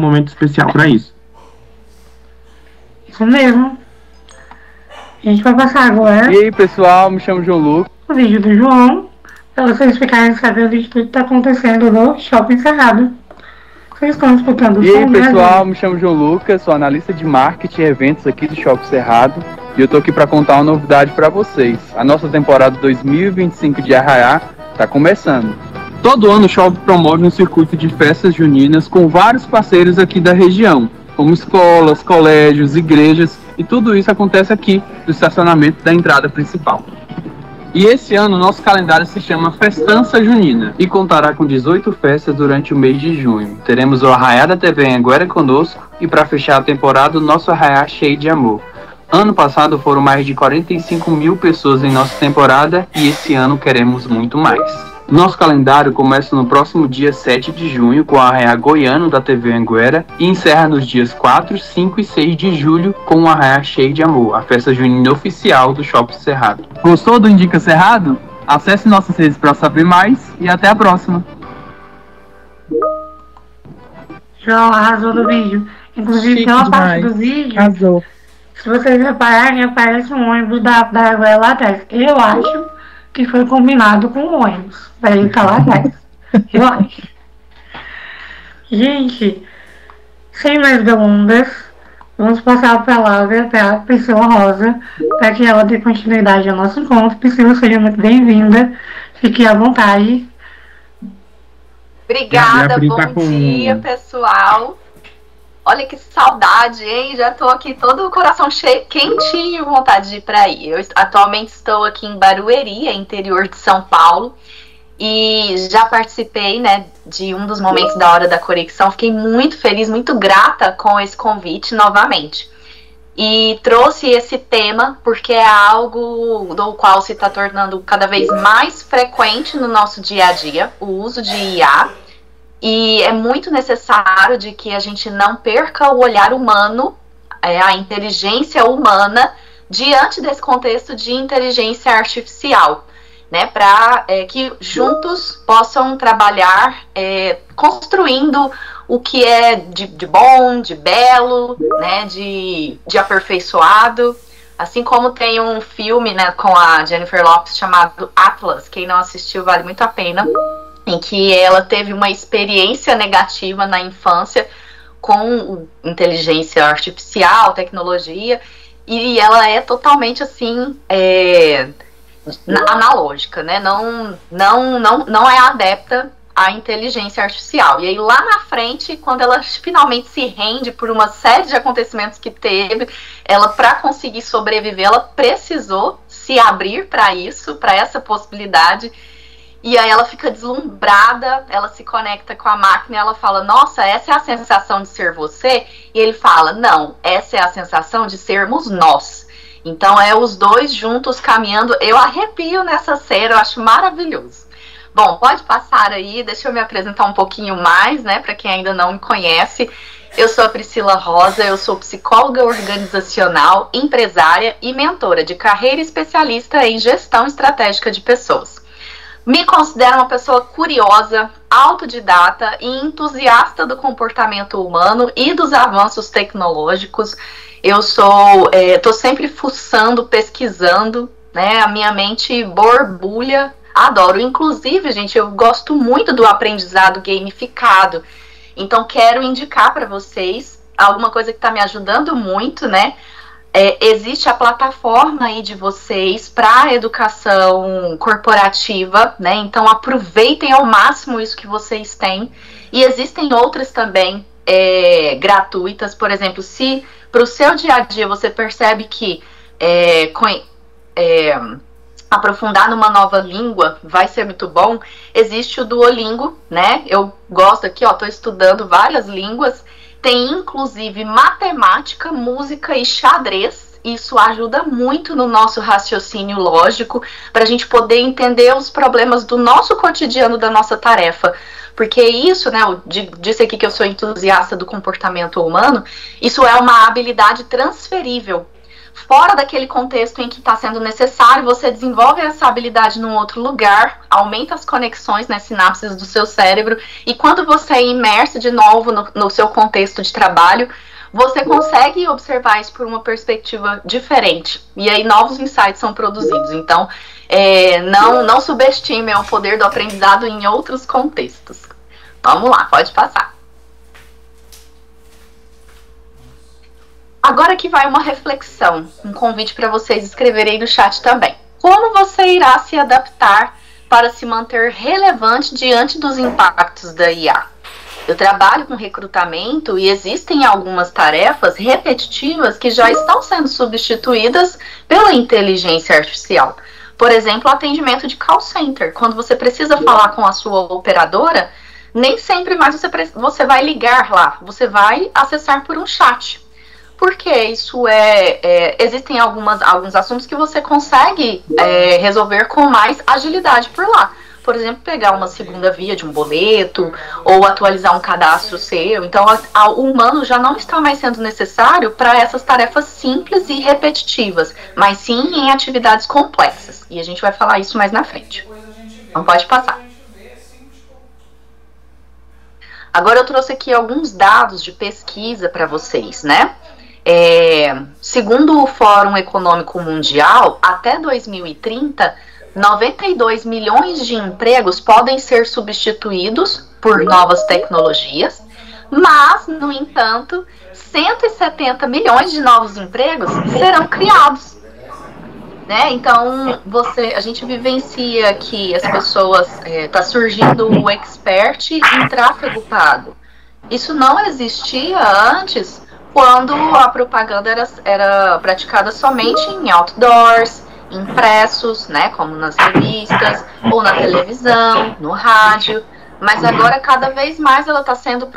um momento especial para isso. Isso mesmo. A gente vai passar agora. E aí, pessoal, me chamo João Lucas. O vídeo do João, para vocês ficarem sabendo de tudo que está acontecendo no Shopping Cerrado. Vocês estão escutando o E aí, som, pessoal, me chamo João Lucas, sou analista de marketing e eventos aqui do Shopping Cerrado. E eu tô aqui para contar uma novidade para vocês. A nossa temporada 2025 de Arraiá está começando. Todo ano o Shopping promove um circuito de festas juninas com vários parceiros aqui da região, como escolas, colégios, igrejas, e tudo isso acontece aqui no estacionamento da entrada principal. E esse ano nosso calendário se chama Festança Junina e contará com 18 festas durante o mês de junho. Teremos o Arraiá da TV Anguera conosco e para fechar a temporada o nosso Arraiá cheio de amor. Ano passado foram mais de 45 mil pessoas em nossa temporada e esse ano queremos muito mais. Nosso calendário começa no próximo dia 7 de junho com o Arraiá Goiano da TV Anguera e encerra nos dias 4, 5 e 6 de julho com o Arraiá Cheio de Amor, a festa junina oficial do Shopping Cerrado. Gostou do Indica Cerrado? Acesse nossas redes para saber mais e até a próxima! João arrasou no vídeo. Inclusive, tem uma parte do vídeo. Arrasou. Se vocês repararem, aparece um ônibus da Anguera lá atrás. Eu acho que foi combinado com o ônibus para ele estar lá atrás. Eu acho. Gente, sem mais delongas, vamos passar a palavra para a Priscila Rosa para que ela dê continuidade ao nosso encontro. Priscila, seja muito bem-vinda. Fique à vontade. Obrigada, bom dia, pessoal. Olha que saudade, hein? Já tô aqui todo o coração cheio, quentinho, vontade de ir para aí. Eu atualmente estou aqui em Barueri, interior de São Paulo, e já participei, né, de um dos momentos da Hora da Conexão. Fiquei muito feliz, muito grata com esse convite novamente. E trouxe esse tema porque é algo do qual se está tornando cada vez mais frequente no nosso dia a dia, o uso de IA. E é muito necessário de que a gente não perca o olhar humano, a inteligência humana, diante desse contexto de inteligência artificial, né? Para que juntos possam trabalhar construindo o que é de bom, de belo, né? De aperfeiçoado. Assim como tem um filme, né, com a Jennifer Lopez chamado Atlas, quem não assistiu vale muito a pena, em que ela teve uma experiência negativa na infância com inteligência artificial, tecnologia, e ela é totalmente assim, analógica, né? Não é adepta à inteligência artificial. E aí lá na frente, quando ela finalmente se rende por uma série de acontecimentos que teve, ela, para conseguir sobreviver, ela precisou se abrir para isso, para essa possibilidade. E aí ela fica deslumbrada, ela se conecta com a máquina e ela fala, nossa, essa é a sensação de ser você? E ele fala, não, essa é a sensação de sermos nós. Então é os dois juntos caminhando. Eu arrepio nessa cena, eu acho maravilhoso. Bom, pode passar aí, deixa eu me apresentar um pouquinho mais, né, para quem ainda não me conhece. Eu sou a Priscila Rosa, eu sou psicóloga organizacional, empresária e mentora de carreira especialista em gestão estratégica de pessoas. Me considero uma pessoa curiosa, autodidata e entusiasta do comportamento humano e dos avanços tecnológicos. Eu tô sempre fuçando, pesquisando, né? A minha mente borbulha, adoro. Inclusive, gente, eu gosto muito do aprendizado gamificado. Então, quero indicar para vocês alguma coisa que está me ajudando muito, né? Existe a plataforma aí de vocês para educação corporativa, né? Então aproveitem ao máximo isso que vocês têm. E existem outras também gratuitas, por exemplo, se para o seu dia a dia você percebe que aprofundar numa nova língua vai ser muito bom, existe o Duolingo, né? Eu gosto aqui, ó, tô estudando várias línguas. Tem inclusive matemática, música e xadrez. Isso ajuda muito no nosso raciocínio lógico para a gente poder entender os problemas do nosso cotidiano, da nossa tarefa. Porque isso, né, eu disse aqui que eu sou entusiasta do comportamento humano, isso é uma habilidade transferível. fora daquele contexto em que está sendo necessário, você desenvolve essa habilidade num outro lugar, aumenta as conexões nas sinapses do seu cérebro, e quando você é imerso de novo no seu contexto de trabalho, você consegue observar isso por uma perspectiva diferente. E aí novos insights são produzidos. Então, não subestime o poder do aprendizado em outros contextos. Vamos lá, pode passar. Agora que vai uma reflexão, um convite para vocês escreverem no chat também. Como você irá se adaptar para se manter relevante diante dos impactos da IA? Eu trabalho com recrutamento e existem algumas tarefas repetitivas que já estão sendo substituídas pela inteligência artificial. Por exemplo, atendimento de call center. Quando você precisa falar com a sua operadora, nem sempre mais você vai ligar lá, você vai acessar por um chat. Porque isso existem alguns assuntos que você consegue resolver com mais agilidade por lá. Por exemplo, pegar uma segunda via de um boleto ou atualizar um cadastro seu. Então, o humano já não está mais sendo necessário para essas tarefas simples e repetitivas, mas sim em atividades complexas. E a gente vai falar isso mais na frente. Então, pode passar. Agora eu trouxe aqui alguns dados de pesquisa para vocês, né? Segundo o Fórum Econômico Mundial, até 2030... 92 milhões de empregos podem ser substituídos por novas tecnologias, mas, no entanto, 170 milhões de novos empregos serão criados. Né? Então, a gente vivencia que as pessoas, está surgindo o expert em tráfego pago. Isso não existia antes, quando a propaganda era praticada somente em outdoors, impressos, né, como nas revistas, ou na televisão, no rádio, mas agora cada vez mais ela está sendo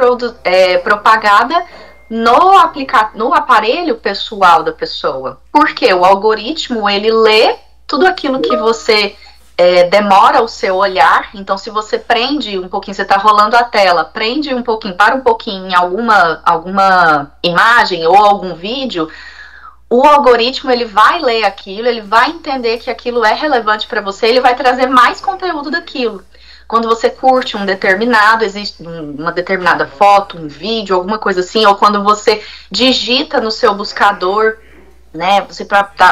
propagada no aparelho pessoal da pessoa. Porque o algoritmo, ele lê tudo aquilo que você demora o seu olhar. Então, se você prende um pouquinho, você está rolando a tela, prende um pouquinho, para um pouquinho em alguma imagem ou algum vídeo, o algoritmo, ele vai ler aquilo, ele vai entender que aquilo é relevante para você, ele vai trazer mais conteúdo daquilo. Quando você curte existe uma determinada foto, um vídeo, alguma coisa assim, ou quando você digita no seu buscador, né, você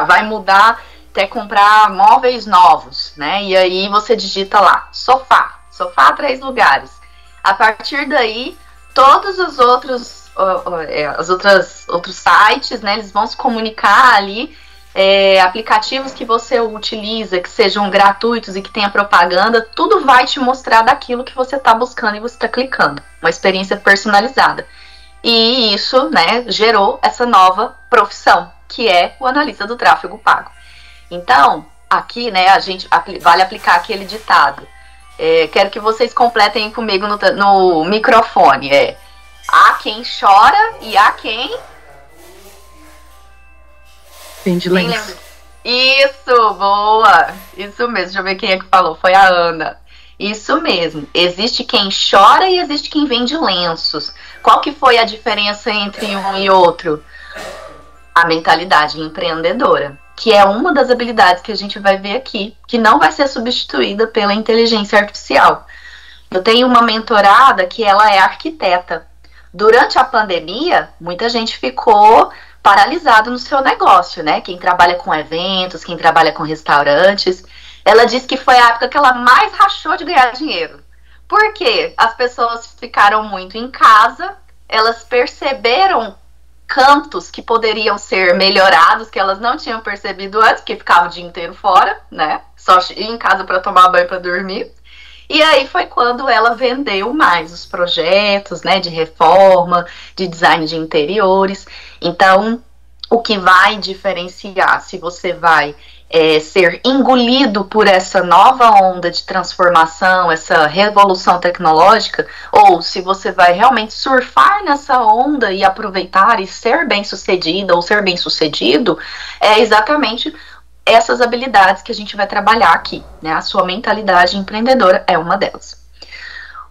vai mudar, até comprar móveis novos, né, e aí você digita lá, sofá 3 lugares. A partir daí, todos os outros sites, né, eles vão se comunicar ali, aplicativos que você utiliza, que sejam gratuitos e que tenha propaganda, tudo vai te mostrar daquilo que você está buscando e você está clicando. Uma experiência personalizada. E isso, né, gerou essa nova profissão, que é o analista do tráfego pago. Então, aqui, né, vale aplicar aquele ditado. Quero que vocês completem comigo no microfone. Há quem chora e há quem... Tem de lenço. Isso, boa! Isso mesmo, deixa eu ver quem é que falou, foi a Ana. Isso mesmo, existe quem chora e existe quem vende lenços. Qual que foi a diferença entre um e outro? A mentalidade empreendedora, que é uma das habilidades que a gente vai ver aqui, que não vai ser substituída pela inteligência artificial. Eu tenho uma mentorada que ela é arquiteta. Durante a pandemia, muita gente ficou paralisado no seu negócio, né? Quem trabalha com eventos, quem trabalha com restaurantes. Ela disse que foi a época que ela mais rachou de ganhar dinheiro. Por quê? As pessoas ficaram muito em casa, elas perceberam cantos que poderiam ser melhorados, que elas não tinham percebido antes, porque ficava o dia inteiro fora, né? Só ia em casa para tomar banho, para dormir. E aí foi quando ela vendeu mais os projetos, né, de reforma, de design de interiores. Então, o que vai diferenciar se você vai ser engolido por essa nova onda de transformação, essa revolução tecnológica, ou se você vai realmente surfar nessa onda e aproveitar e ser bem-sucedida ou ser bem-sucedido, é exatamente essas habilidades que a gente vai trabalhar aqui, né? A sua mentalidade empreendedora é uma delas.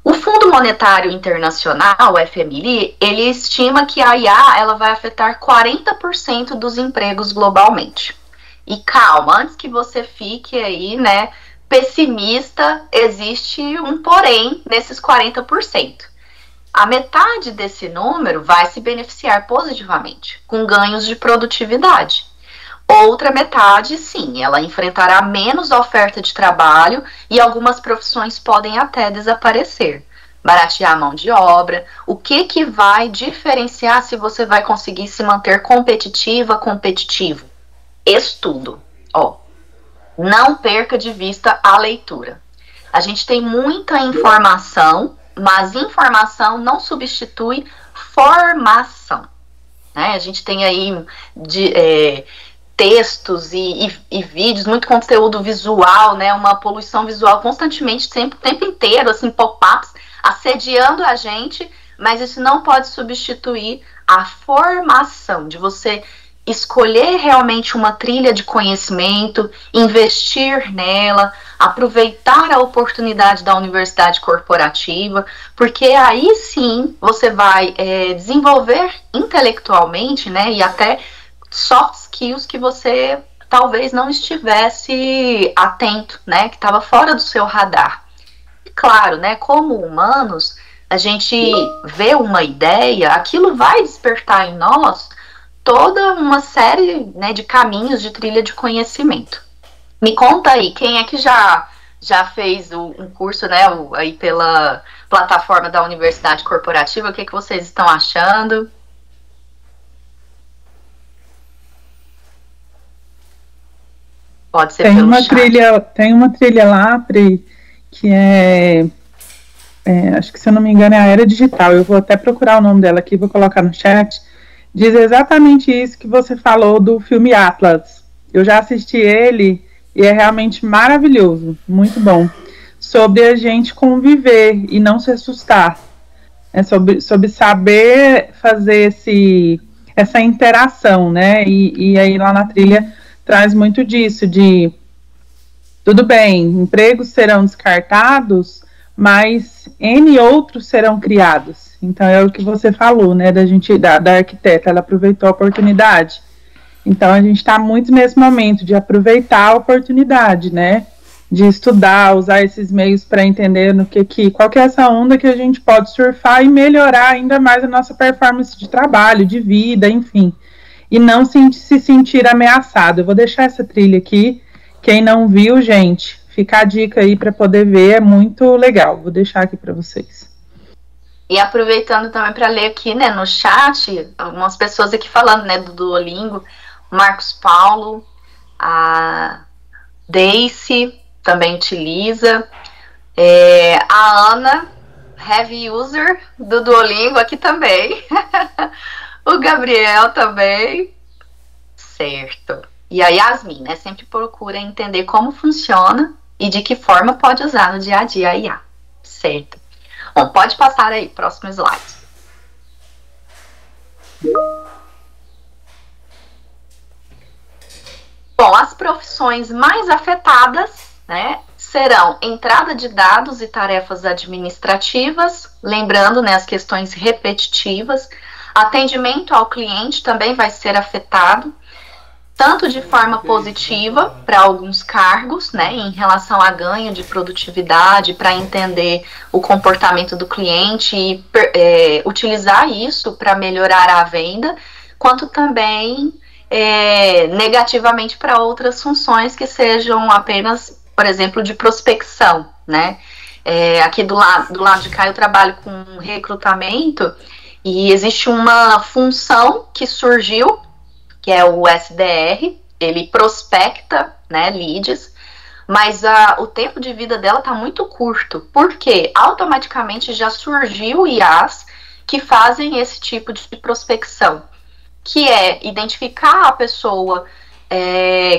O Fundo Monetário Internacional, o FMI, ele estima que a IA ela vai afetar 40% dos empregos globalmente. E calma, antes que você fique aí, né, pessimista, existe um porém nesses 40%. A metade desse número vai se beneficiar positivamente, com ganhos de produtividade. Outra metade, sim, ela enfrentará menos oferta de trabalho e algumas profissões podem até desaparecer. Baratear a mão de obra, o que vai diferenciar se você vai conseguir se manter competitivo? Estudo. Não perca de vista a leitura. A gente tem muita informação, mas informação não substitui formação. Né? A gente tem aí textos e vídeos, muito conteúdo visual, né? Uma poluição visual constantemente, sempre, o tempo inteiro, assim, pop-ups, assediando a gente, mas isso não pode substituir a formação, de você escolher realmente uma trilha de conhecimento, investir nela, aproveitar a oportunidade da universidade corporativa, porque aí sim você vai desenvolver intelectualmente, né, e até soft skills que você talvez não estivesse atento, né, que estava fora do seu radar. E claro, né, como humanos, a gente vê uma ideia, aquilo vai despertar em nós toda uma série, né, de caminhos de trilha de conhecimento. Me conta aí, quem é que já fez um curso, né, aí pela plataforma da Universidade Corporativa, o que vocês estão achando? Pode ser tem pelo uma chat. Tem uma trilha lá, Pri, que acho que, se eu não me engano, é a Era Digital. Eu vou até procurar o nome dela aqui, vou colocar no chat. Diz exatamente isso que você falou do filme Atlas. Eu já assisti ele e é realmente maravilhoso, muito bom. Sobre a gente conviver e não se assustar. Sobre saber fazer essa interação, né? E aí lá na trilha traz muito disso, de tudo bem, empregos serão descartados, mas N outros serão criados. Então é o que você falou, né, da arquiteta, ela aproveitou a oportunidade. Então a gente está muito nesse momento de aproveitar a oportunidade, né, de estudar, usar esses meios para entender qual que é essa onda que a gente pode surfar e melhorar ainda mais a nossa performance de trabalho, de vida, enfim. E não se sentir ameaçado. Eu vou deixar essa trilha aqui. Quem não viu, gente, fica a dica aí para poder ver, é muito legal. Vou deixar aqui para vocês. E aproveitando também para ler aqui, né, no chat, algumas pessoas aqui falando, né, do Duolingo, Marcos Paulo, a Daisy também utiliza, a Ana, heavy user do Duolingo aqui também. O Gabriel também. Certo. E a Yasmin, né? Sempre procura entender como funciona e de que forma pode usar no dia a dia a IA. Certo. Bom, pode passar aí, próximo slide. Bom, as profissões mais afetadas, né, serão entrada de dados e tarefas administrativas, lembrando, né, as questões repetitivas. Atendimento ao cliente também vai ser afetado, tanto de forma positiva para alguns cargos, né, em relação a ganho de produtividade, para entender o comportamento do cliente e utilizar isso para melhorar a venda, quanto também negativamente para outras funções que sejam apenas, por exemplo, de prospecção, né. Aqui do lado de cá eu trabalho com recrutamento. E existe uma função que surgiu, que é o SDR, ele prospecta, né, leads, mas o tempo de vida dela está muito curto, porque automaticamente já surgiu IAs que fazem esse tipo de prospecção, que é identificar a pessoa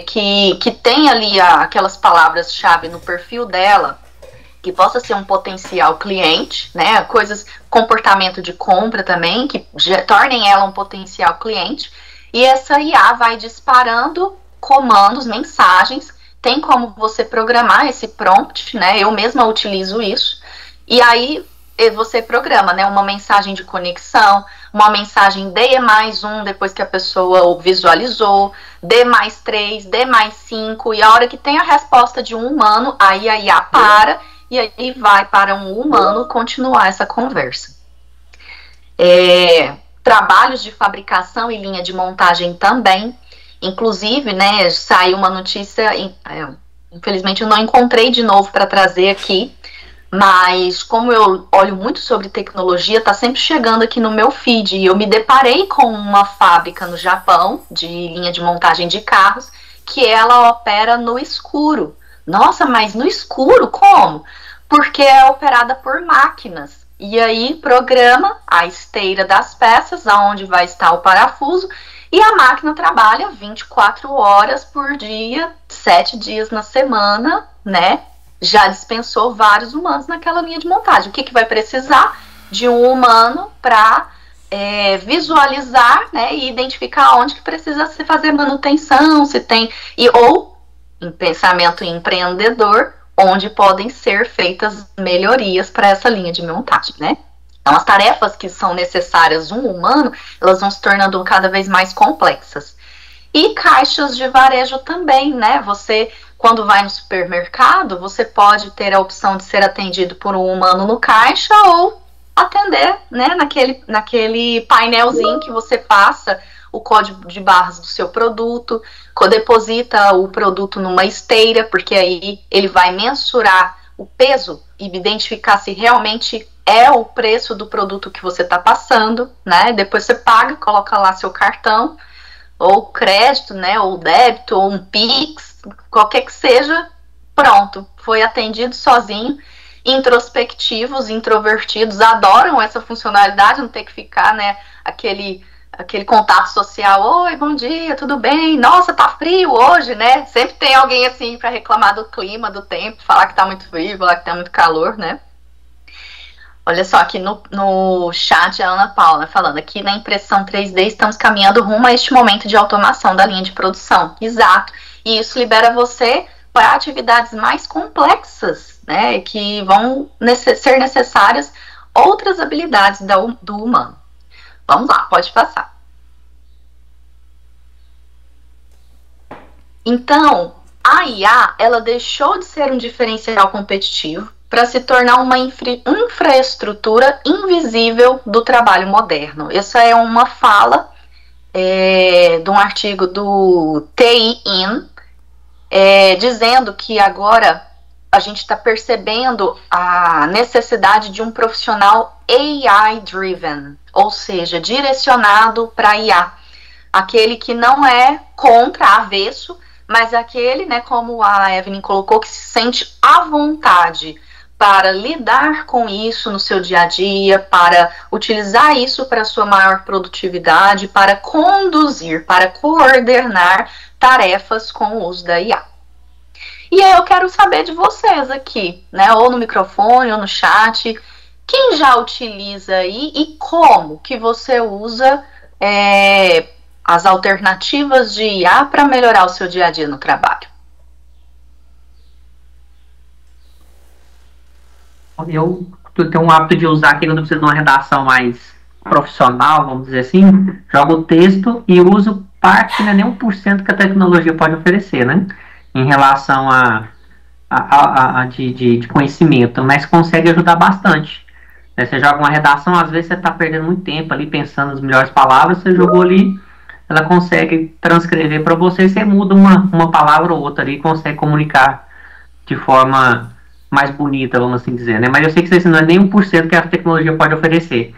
que tem ali aquelas palavras-chave no perfil dela, que possa ser um potencial cliente, né, comportamento de compra também, que tornem ela um potencial cliente, e essa IA vai disparando comandos, mensagens, tem como você programar esse prompt, né, eu mesma utilizo isso, e aí você programa, né, uma mensagem de conexão, uma mensagem dê mais 1 depois que a pessoa visualizou, dê mais 3, dê mais 5, e a hora que tem a resposta de um humano, aí a IA para, e aí vai para um humano continuar essa conversa. Trabalhos de fabricação e linha de montagem também, inclusive, né, saiu uma notícia, infelizmente eu não encontrei de novo para trazer aqui, mas como eu olho muito sobre tecnologia, tá sempre chegando aqui no meu feed, e eu me deparei com uma fábrica no Japão, de linha de montagem de carros, que ela opera no escuro. Nossa, mas no escuro como? Porque é operada por máquinas. E aí programa a esteira das peças, aonde vai estar o parafuso, e a máquina trabalha 24 horas por dia, 7 dias na semana, né? Já dispensou vários humanos naquela linha de montagem. O que vai precisar? De um humano para visualizar, né, e identificar onde que precisa se fazer manutenção, se tem, ou em pensamento empreendedor, onde podem ser feitas melhorias para essa linha de montagem, né? Então, as tarefas que são necessárias um humano, elas vão se tornando cada vez mais complexas. E caixas de varejo também, né? Você, quando vai no supermercado, você pode ter a opção de ser atendido por um humano no caixa ou atender, né, naquele painelzinho que você passa o código de barras do seu produto, deposita o produto numa esteira, porque aí ele vai mensurar o peso e identificar se realmente é o preço do produto que você está passando, né? Depois você paga, coloca lá seu cartão, ou crédito, né, ou débito, ou um Pix, qualquer que seja, pronto, foi atendido sozinho. Introspectivos, introvertidos, adoram essa funcionalidade, não ter que ficar, né, aquele contato social, oi, bom dia, tudo bem? Nossa, tá frio hoje, né? Sempre tem alguém assim para reclamar do clima, do tempo, falar que tá muito frio, falar que tá muito calor, né? Olha só, aqui no chat a Ana Paula falando, aqui na impressão 3D estamos caminhando rumo a este momento de automação da linha de produção. Exato. E isso libera você para atividades mais complexas, né, que vão ser necessárias outras habilidades do humano. Vamos lá, pode passar. Então, a IA, ela deixou de ser um diferencial competitivo para se tornar uma infraestrutura invisível do trabalho moderno. Essa é uma fala de um artigo do TI-In, dizendo que agora a gente está percebendo a necessidade de um profissional AI-driven, ou seja, direcionado para IA. Aquele que não é contra, avesso, mas aquele, né, como a Evelyn colocou, que se sente à vontade para lidar com isso no seu dia a dia, para utilizar isso para sua maior produtividade, para conduzir, para coordenar tarefas com o uso da IA. E aí eu quero saber de vocês aqui, né, ou no microfone, ou no chat, quem já utiliza aí e como que você usa as alternativas de IA para melhorar o seu dia a dia no trabalho? Eu tenho um hábito de usar aqui quando eu preciso de uma redação mais profissional, vamos dizer assim, jogo o texto e uso parte, né, nem 1% que a tecnologia pode oferecer, né, em relação de conhecimento, mas consegue ajudar bastante. Né, você joga uma redação, às vezes você está perdendo muito tempo ali pensando nas melhores palavras, você jogou ali, ela consegue transcrever para você, você muda uma palavra ou outra ali e consegue comunicar de forma mais bonita, vamos assim dizer, né? Mas eu sei que isso não é nem 1% que a tecnologia pode oferecer,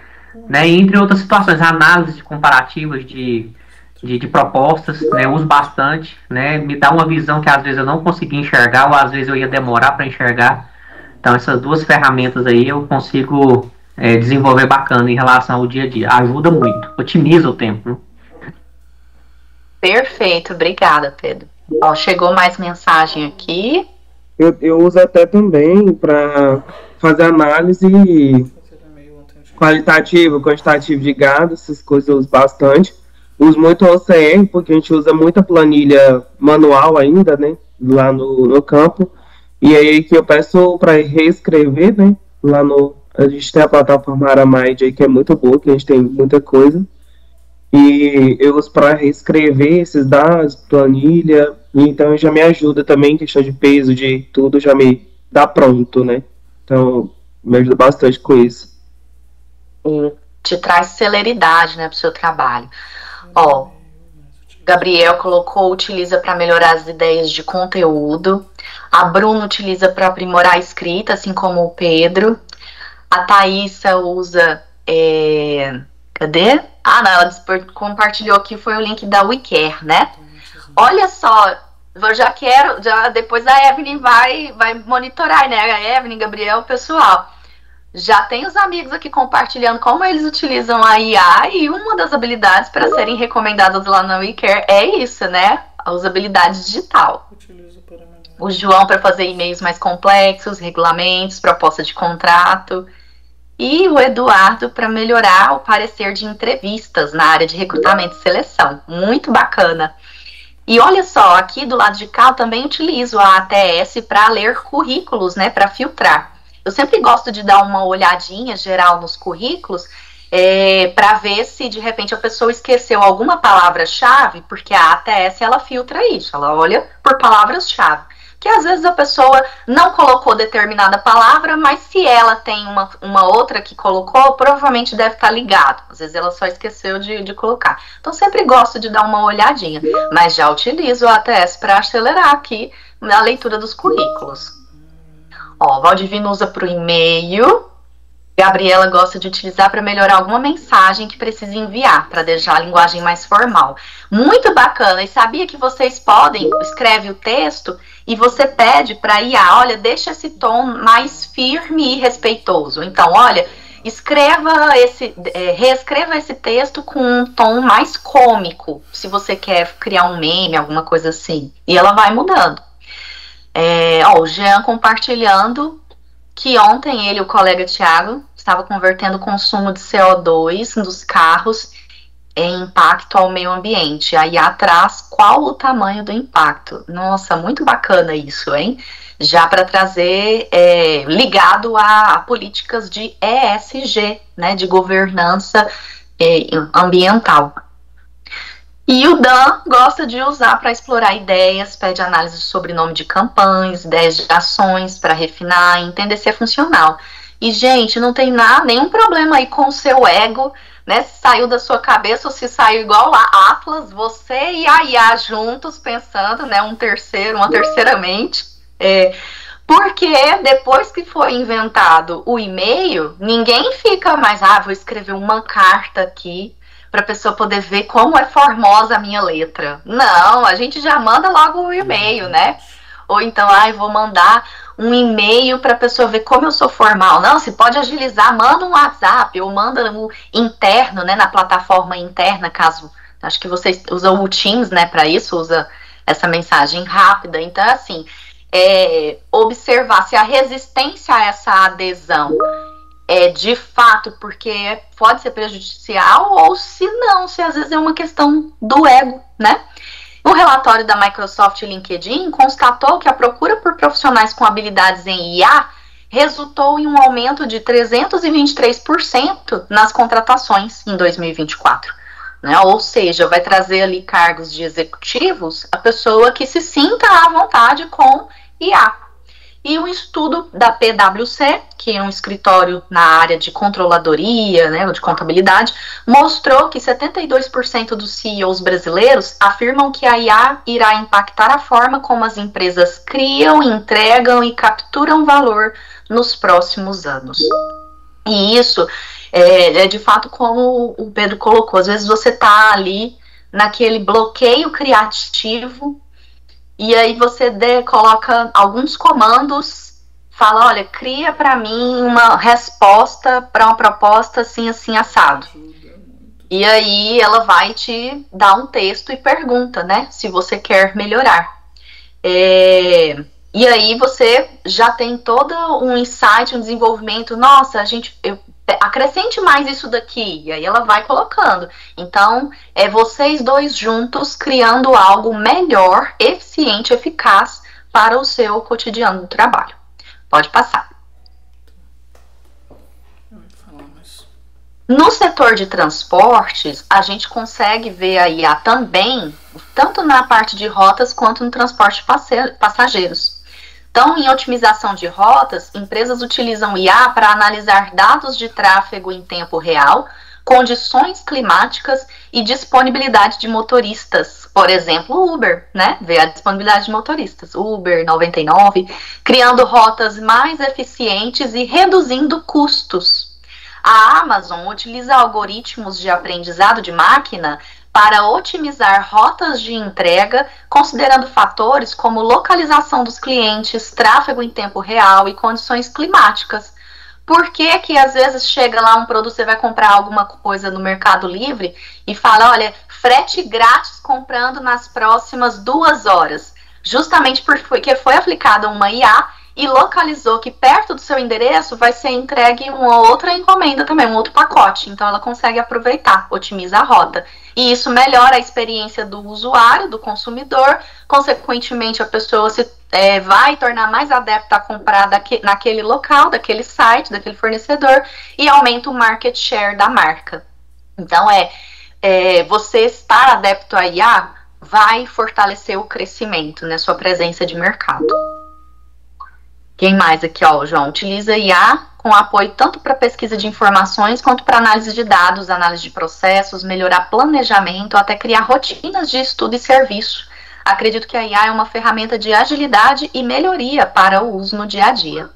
né? E entre outras situações, análise comparativas de propostas, né? Eu uso bastante, né? Me dá uma visão que às vezes eu não consegui enxergar, ou às vezes eu ia demorar para enxergar. Então essas duas ferramentas aí eu consigo desenvolver bacana em relação ao dia a dia. Ajuda muito, otimiza o tempo, né? Perfeito, obrigada, Pedro. Ó, chegou mais mensagem aqui. Eu uso até também para fazer análise qualitativa, quantitativa de gado, essas coisas eu uso bastante. Uso muito o OCR, porque a gente usa muita planilha manual ainda, né, lá no campo. E aí que eu peço para reescrever, né, lá no A gente tem a plataforma Aramind aí, que é muito boa, que a gente tem muita coisa. E eu uso para reescrever esses dados, planilha, então já me ajuda também, questão de peso, de tudo, já me dá pronto, né? Então, me ajuda bastante com isso. E te traz celeridade, né, pro seu trabalho. Ó, Gabriel colocou, utiliza para melhorar as ideias de conteúdo. A Bruna utiliza para aprimorar a escrita, assim como o Pedro. A Thaísa usa... cadê? Ah, não, ela compartilhou aqui, foi o link da WeCare, né? Olha só, eu já quero, depois a Evelyn vai monitorar, né? A Evelyn, Gabriel, o pessoal. Já tem os amigos aqui compartilhando como eles utilizam a IA, e uma das habilidades para serem recomendadas lá na WeCare é isso, né? A usabilidade digital. O João para fazer e-mails mais complexos, regulamentos, proposta de contrato. E o Eduardo para melhorar o parecer de entrevistas na área de recrutamento e seleção. Muito bacana. E olha só, aqui do lado de cá eu também utilizo a ATS para ler currículos, né, para filtrar. Eu sempre gosto de dar uma olhadinha geral nos currículos para ver se de repente a pessoa esqueceu alguma palavra-chave, porque a ATS ela filtra isso, ela olha por palavras-chave. Que às vezes a pessoa não colocou determinada palavra, mas se ela tem uma outra que colocou, provavelmente deve estar ligado. Às vezes ela só esqueceu de colocar. Então sempre gosto de dar uma olhadinha, mas já utilizo a ATS para acelerar aqui a leitura dos currículos. Ó, Valdivino usa para o e-mail. Gabriela gosta de utilizar para melhorar alguma mensagem que precisa enviar, para deixar a linguagem mais formal. Muito bacana. E sabia que vocês podem, escreve o texto e você pede para IA, olha, deixa esse tom mais firme e respeitoso. Então, olha, reescreva esse texto com um tom mais cômico, se você quer criar um meme, alguma coisa assim. E ela vai mudando. O Jean compartilhando que ontem ele e o colega Thiago estavam convertendo o consumo de CO2 dos carros em impacto ao meio ambiente. Aí atrás, qual o tamanho do impacto? Nossa, muito bacana isso, hein? Já para trazer ligado a políticas de ESG, né, de governança ambiental. E o Dan gosta de usar para explorar ideias, pede análise sobre nome de campanhas, ideias de ações para refinar e entender se é funcional. E, gente, não tem nenhum problema aí com o seu ego, né? Se saiu da sua cabeça ou se saiu igual lá, Atlas, você e a IA juntos pensando, né? Uma terceira mente. Porque depois que foi inventado o e-mail, ninguém fica mais, vou escrever uma carta aqui para a pessoa poder ver como é formosa a minha letra. Não, a gente já manda logo o e-mail, né? Ou então, vou mandar um e-mail para a pessoa ver como eu sou formal. Não, você pode agilizar, manda um WhatsApp ou manda um interno, né, na plataforma interna, caso, acho que vocês usam o Teams, né, para isso, usa essa mensagem rápida. Então, assim, observar se a resistência a essa adesão de fato porque pode ser prejudicial ou se não, se às vezes é uma questão do ego, né? O relatório da Microsoft e LinkedIn constatou que a procura por profissionais com habilidades em IA resultou em um aumento de 323% nas contratações em 2024. Né? Ou seja, vai trazer ali cargos de executivos a pessoa que se sinta à vontade com IA. E um estudo da PwC, que é um escritório na área de controladoria, né, de contabilidade, mostrou que 72% dos CEOs brasileiros afirmam que a IA irá impactar a forma como as empresas criam, entregam e capturam valor nos próximos anos. E isso é de fato como o Pedro colocou, às vezes você está ali naquele bloqueio criativo, e aí você coloca alguns comandos, fala, olha, cria para mim uma resposta para uma proposta assim, assim, assado. E aí ela vai te dar um texto e pergunta, né, se você quer melhorar. E aí você já tem todo um insight, um desenvolvimento, nossa, acrescente mais isso daqui, e aí ela vai colocando. Então, vocês dois juntos criando algo melhor, eficiente, eficaz para o seu cotidiano do trabalho. Pode passar. No setor de transportes, a gente consegue ver a IA também, tanto na parte de rotas quanto no transporte de passageiros. Então, em otimização de rotas, empresas utilizam IA para analisar dados de tráfego em tempo real, condições climáticas e disponibilidade de motoristas. Por exemplo, Uber, né? Vê a disponibilidade de motoristas, Uber, 99, criando rotas mais eficientes e reduzindo custos. A Amazon utiliza algoritmos de aprendizado de máquina para otimizar rotas de entrega, considerando fatores como localização dos clientes, tráfego em tempo real e condições climáticas. Por que que às vezes chega lá um produto, você vai comprar alguma coisa no Mercado Livre e fala, olha, frete grátis comprando nas próximas 2 horas? Justamente porque foi aplicada uma IA e localizou que perto do seu endereço vai ser entregue uma outra encomenda também, um outro pacote. Então ela consegue aproveitar, otimiza a rota. E isso melhora a experiência do usuário, do consumidor. Consequentemente, a pessoa vai tornar mais adepta a comprar naquele local, daquele site, daquele fornecedor, e aumenta o market share da marca. Então, você estar adepto a IA vai fortalecer o crescimento, né, sua presença de mercado. Quem mais aqui, ó, João? Utiliza IA com apoio tanto para pesquisa de informações quanto para análise de dados, análise de processos, melhorar planejamento, até criar rotinas de estudo e serviço. Acredito que a IA é uma ferramenta de agilidade e melhoria para o uso no dia a dia.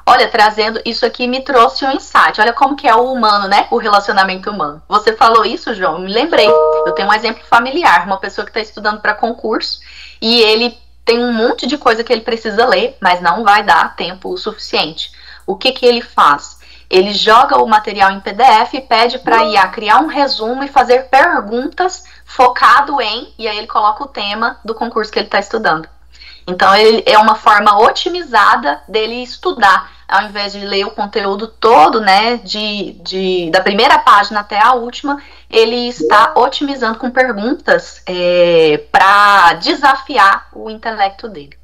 Olha, trazendo isso aqui me trouxe um insight. Olha como que é o humano, né? O relacionamento humano. Você falou isso, João? Me lembrei. Eu tenho um exemplo familiar. Uma pessoa que está estudando para concurso e ele tem um monte de coisa que ele precisa ler, mas não vai dar tempo o suficiente. O que que ele faz? Ele joga o material em PDF e pede para a IA criar um resumo e fazer perguntas focado e aí ele coloca o tema do concurso que ele está estudando. Então, é uma forma otimizada dele estudar, ao invés de ler o conteúdo todo, né, da primeira página até a última, ele está otimizando com perguntas para desafiar o intelecto dele.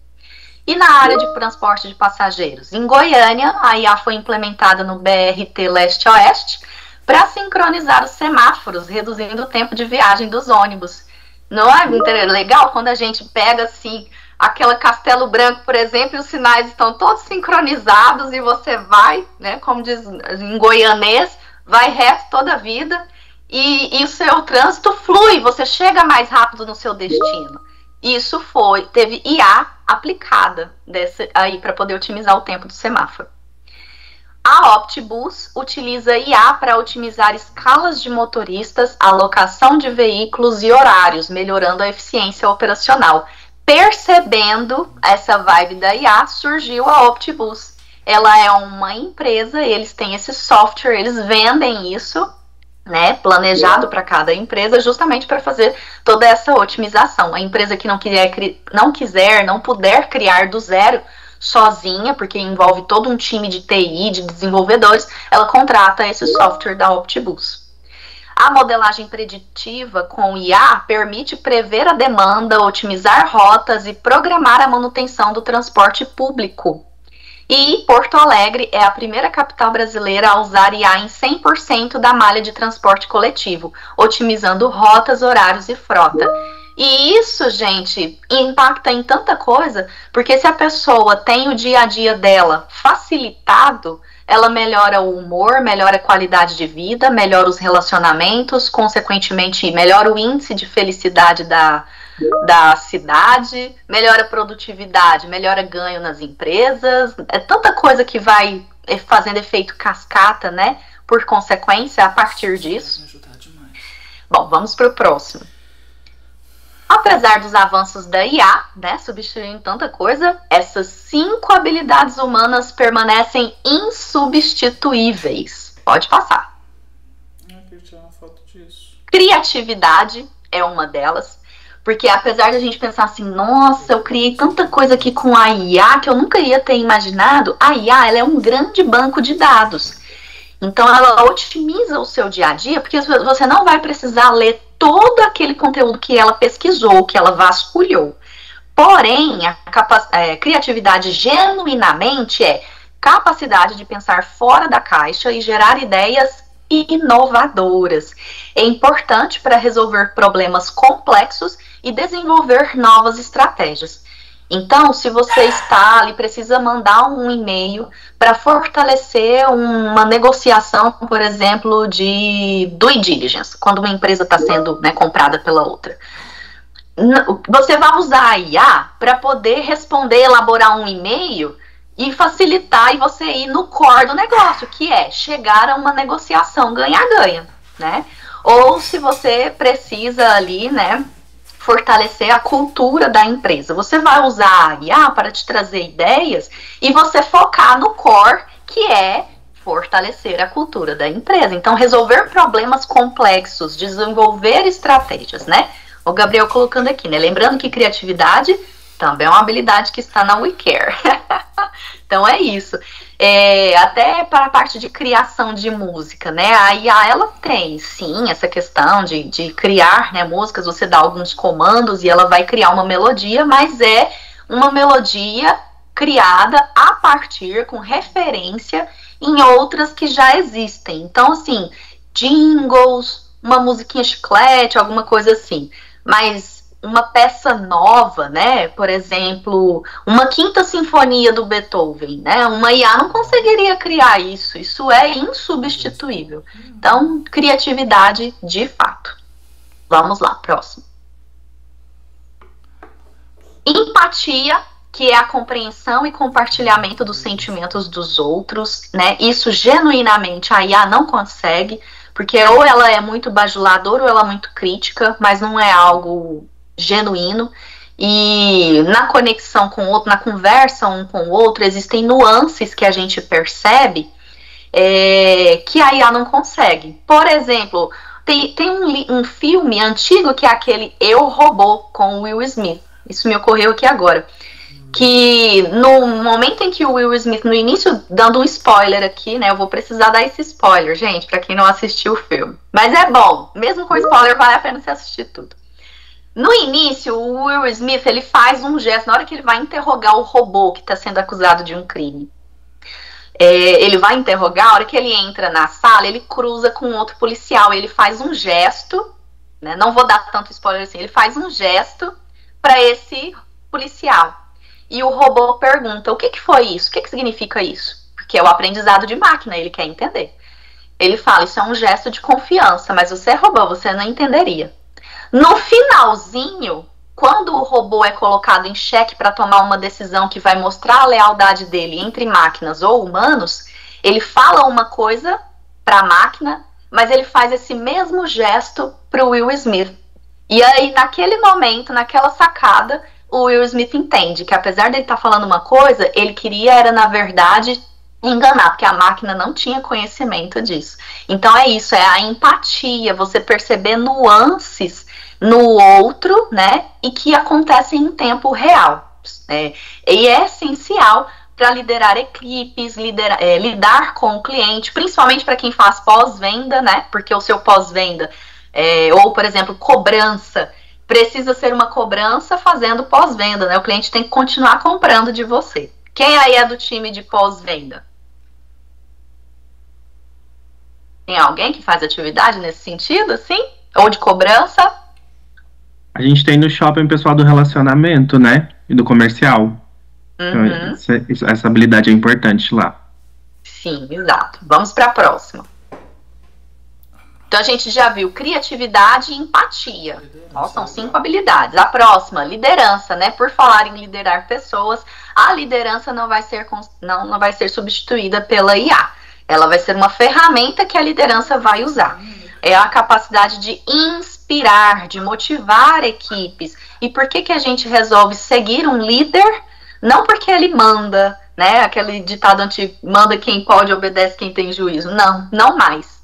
E na área de transporte de passageiros? Em Goiânia, a IA foi implementada no BRT Leste-Oeste para sincronizar os semáforos, reduzindo o tempo de viagem dos ônibus. Não é legal quando a gente pega, assim, aquela Castelo Branco, por exemplo, e os sinais estão todos sincronizados e você vai, né, como diz em goianês, vai reto toda a vida e o seu trânsito flui, você chega mais rápido no seu destino. Isso teve IA aplicada aí para poder otimizar o tempo do semáforo. A Optibus utiliza IA para otimizar escalas de motoristas, alocação de veículos e horários, melhorando a eficiência operacional. Percebendo essa vibe da IA, surgiu a Optibus. Ela é uma empresa, eles têm esse software, eles vendem isso, né, planejado para cada empresa, justamente para fazer toda essa otimização. A empresa que não puder criar do zero sozinha, porque envolve todo um time de TI, de desenvolvedores, ela contrata esse software da Optibus. A modelagem preditiva com IA permite prever a demanda, otimizar rotas e programar a manutenção do transporte público. E Porto Alegre é a primeira capital brasileira a usar IA em 100% da malha de transporte coletivo, otimizando rotas, horários e frota. E isso, gente, impacta em tanta coisa, porque se a pessoa tem o dia a dia dela facilitado, ela melhora o humor, melhora a qualidade de vida, melhora os relacionamentos, consequentemente melhora o índice de felicidade da cidade, melhora a produtividade, melhora ganho nas empresas, é tanta coisa que vai fazendo efeito cascata, né, por consequência, a partir disso. Bom, vamos para o próximo. Apesar dos avanços da IA, né, substituindo tanta coisa, essas 5 habilidades humanas permanecem insubstituíveis. Pode passar. Eu queria tirar uma foto disso. Criatividade é uma delas, porque apesar de a gente pensar assim, nossa, eu criei tanta coisa aqui com a IA que eu nunca ia ter imaginado, a IA ela é um grande banco de dados. Então ela otimiza o seu dia a dia, porque você não vai precisar ler todo aquele conteúdo que ela pesquisou, que ela vasculhou. Porém, a criatividade genuinamente é capacidade de pensar fora da caixa e gerar ideias e inovadoras. É importante para resolver problemas complexos e desenvolver novas estratégias. Então, se você está ali, precisa mandar um e-mail para fortalecer uma negociação, por exemplo, de due diligence, quando uma empresa está sendo, né, comprada pela outra. Você vai usar a IA para poder responder, elaborar um e-mail e facilitar e você ir no core do negócio, que é chegar a uma negociação ganha-ganha, né? Ou se você precisa ali, né, fortalecer a cultura da empresa. Você vai usar a IA para te trazer ideias e você focar no core, que é fortalecer a cultura da empresa. Então, resolver problemas complexos, desenvolver estratégias, né? O Gabriel colocando aqui, né? Lembrando que criatividade também é uma habilidade que está na WeCare. Então, é isso. Até para a parte de criação de música, né? A IA, ela tem, sim, essa questão de criar, né, músicas, você dá alguns comandos e ela vai criar uma melodia, mas é uma melodia criada a partir, com referência em outras que já existem. Então, assim, jingles, uma musiquinha chiclete, alguma coisa assim. Mas uma peça nova, né? Por exemplo, uma quinta sinfonia do Beethoven, né? Uma IA não conseguiria criar isso. Isso é insubstituível. Então, criatividade de fato. Vamos lá, próximo. Empatia, que é a compreensão e compartilhamento dos sentimentos dos outros, né? Isso genuinamente a IA não consegue, porque ou ela é muito bajuladora ou ela é muito crítica, mas não é algo genuíno. E na conexão com o outro, na conversa um com o outro, existem nuances que a gente percebe que a IA não consegue. Por exemplo, tem um filme antigo que é aquele Eu, Robô, com o Will Smith. Isso me ocorreu aqui agora. Que no momento em que o Will Smith, no início, dando um spoiler aqui, né? Eu vou precisar dar esse spoiler, gente, pra quem não assistiu o filme. Mas é bom, mesmo com spoiler, vale a pena você assistir tudo. No início, o Will Smith, ele faz um gesto, na hora que ele vai interrogar o robô que está sendo acusado de um crime. Ele vai interrogar, a hora que ele entra na sala, ele cruza com outro policial, ele faz um gesto, né, não vou dar tanto spoiler assim, ele faz um gesto para esse policial. E o robô pergunta, o que foi isso? O que significa isso? Porque é o aprendizado de máquina, ele quer entender. Ele fala, isso é um gesto de confiança, mas você é robô, você não entenderia. No finalzinho, quando o robô é colocado em xeque para tomar uma decisão que vai mostrar a lealdade dele entre máquinas ou humanos, ele fala uma coisa para a máquina, mas ele faz esse mesmo gesto para o Will Smith. E aí, naquele momento, naquela sacada, o Will Smith entende que apesar de ele estar falando uma coisa, ele queria, era na verdade, enganar, porque a máquina não tinha conhecimento disso. Então é isso, é a empatia, você perceber nuances no outro, né, e que acontecem em tempo real. E é essencial para liderar equipes, lidar com o cliente, principalmente para quem faz pós-venda, né, porque o seu pós-venda, ou, por exemplo, cobrança, precisa ser uma cobrança fazendo pós-venda, né, o cliente tem que continuar comprando de você. Quem aí é do time de pós-venda? Tem alguém que faz atividade nesse sentido, assim? Ou de cobrança? A gente tem no shopping o pessoal do relacionamento, né? E do comercial. Uhum. Então, essa habilidade é importante lá. Sim, exato. Vamos para a próxima. Então, a gente já viu criatividade e empatia. São 5 habilidades. A próxima, liderança, né? Por falar em liderar pessoas, a liderança não vai ser substituída pela IA. Ela vai ser uma ferramenta que a liderança vai usar. É a capacidade de inspirar, de motivar equipes. E por que a gente resolve seguir um líder? Não porque ele manda, né? Aquele ditado antigo, manda quem pode, obedece quem tem juízo. Não, não mais.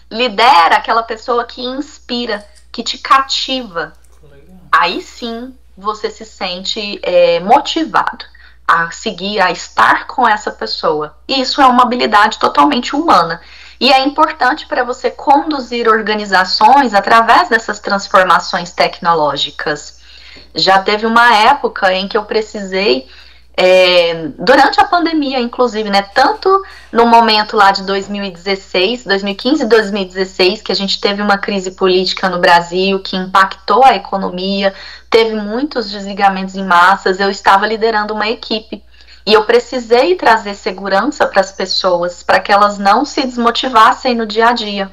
Lidera aquela pessoa que inspira, que te cativa. Aí sim você se sente motivado a seguir, a estar com essa pessoa. E isso é uma habilidade totalmente humana. E é importante para você conduzir organizações através dessas transformações tecnológicas. Já teve uma época em que eu precisei durante a pandemia, inclusive, né, tanto no momento lá de 2016, 2015 e 2016, que a gente teve uma crise política no Brasil que impactou a economia, teve muitos desligamentos em massas, eu estava liderando uma equipe e eu precisei trazer segurança para as pessoas, para que elas não se desmotivassem no dia a dia,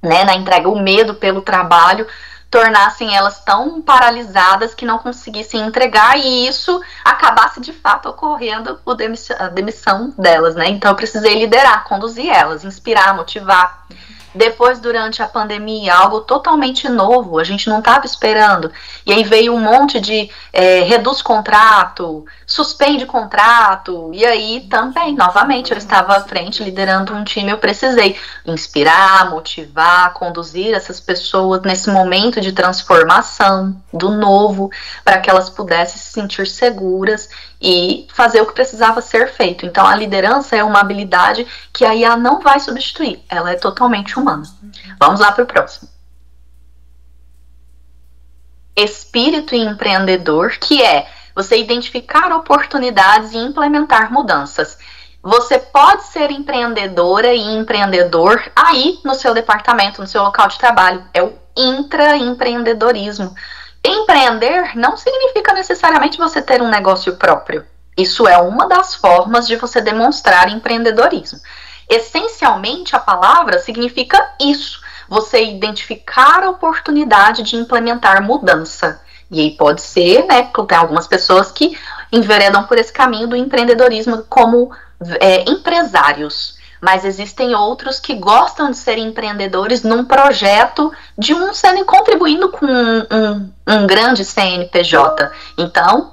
né, na entrega. O medo pelo trabalho tornassem elas tão paralisadas que não conseguissem entregar e isso acabasse de fato ocorrendo a demissão delas, né? Então eu precisei liderar, conduzir elas, inspirar, motivar. Depois, durante a pandemia, algo totalmente novo, a gente não estava esperando. E aí veio um monte de reduz contrato, suspende contrato. E aí também, novamente, eu estava à frente, liderando um time. Eu precisei inspirar, motivar, conduzir essas pessoas nesse momento de transformação, do novo, para que elas pudessem se sentir seguras e fazer o que precisava ser feito. Então a liderança é uma habilidade que a IA não vai substituir, ela é totalmente humana. Vamos lá para o próximo. Espírito empreendedor, que é você identificar oportunidades e implementar mudanças. Você pode ser empreendedora e empreendedor aí no seu departamento, no seu local de trabalho. É o intraempreendedorismo. Empreender não significa necessariamente você ter um negócio próprio. Isso é uma das formas de você demonstrar empreendedorismo. Essencialmente, a palavra significa isso. Você identificar a oportunidade de implementar mudança. E aí pode ser, né, tem algumas pessoas que enveredam por esse caminho do empreendedorismo como empresários. Mas existem outros que gostam de ser empreendedores num projeto de sendo contribuindo com um grande CNPJ. Então,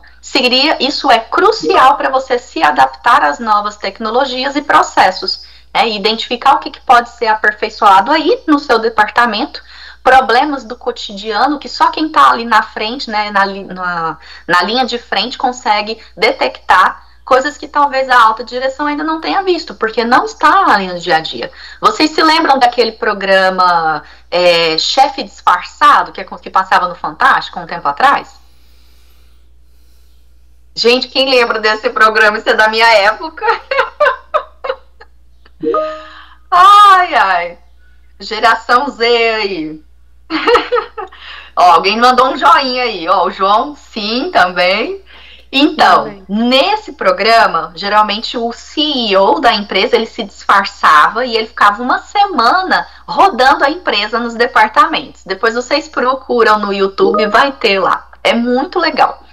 isso é crucial para você se adaptar às novas tecnologias e processos, né? Identificar o que pode ser aperfeiçoado aí no seu departamento, problemas do cotidiano que só quem está ali na frente, né, na linha de frente, consegue detectar, coisas que talvez a alta direção ainda não tenha visto, porque não está ali no dia a dia. Vocês se lembram daquele programa Chefe Disfarçado, que passava no Fantástico um tempo atrás? Gente, quem lembra desse programa? Isso é da minha época. Ai, ai. Geração Z aí. Ó, alguém mandou um joinha aí. Ó, o João, sim, também. Então, nesse programa, geralmente o CEO da empresa, ele se disfarçava e ele ficava uma semana rodando a empresa nos departamentos. Depois vocês procuram no YouTube, vai ter lá. É muito legal.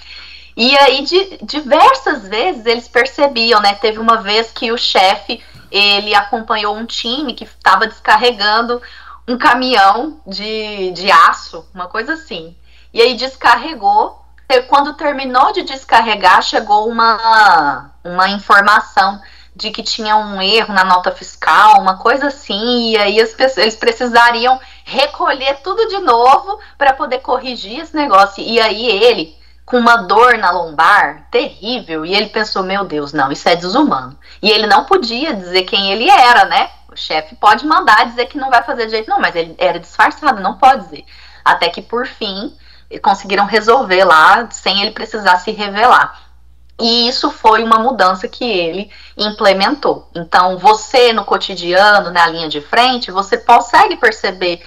E aí, diversas vezes, eles percebiam, né? Teve uma vez que o chefe, ele acompanhou um time que estava descarregando um caminhão de aço, uma coisa assim. E aí descarregou. Quando terminou de descarregar, chegou uma informação de que tinha um erro na nota fiscal, uma coisa assim, e aí eles precisariam recolher tudo de novo para poder corrigir esse negócio. E aí ele, com uma dor na lombar terrível, e ele pensou, meu Deus, não, isso é desumano. E ele não podia dizer quem ele era, né? O chefe pode mandar dizer que não vai fazer de jeito, não, mas ele era disfarçado, não pode dizer. Até que, por fim, conseguiram resolver lá, sem ele precisar se revelar. E isso foi uma mudança que ele implementou. Então, você no cotidiano, na linha de frente, você consegue perceber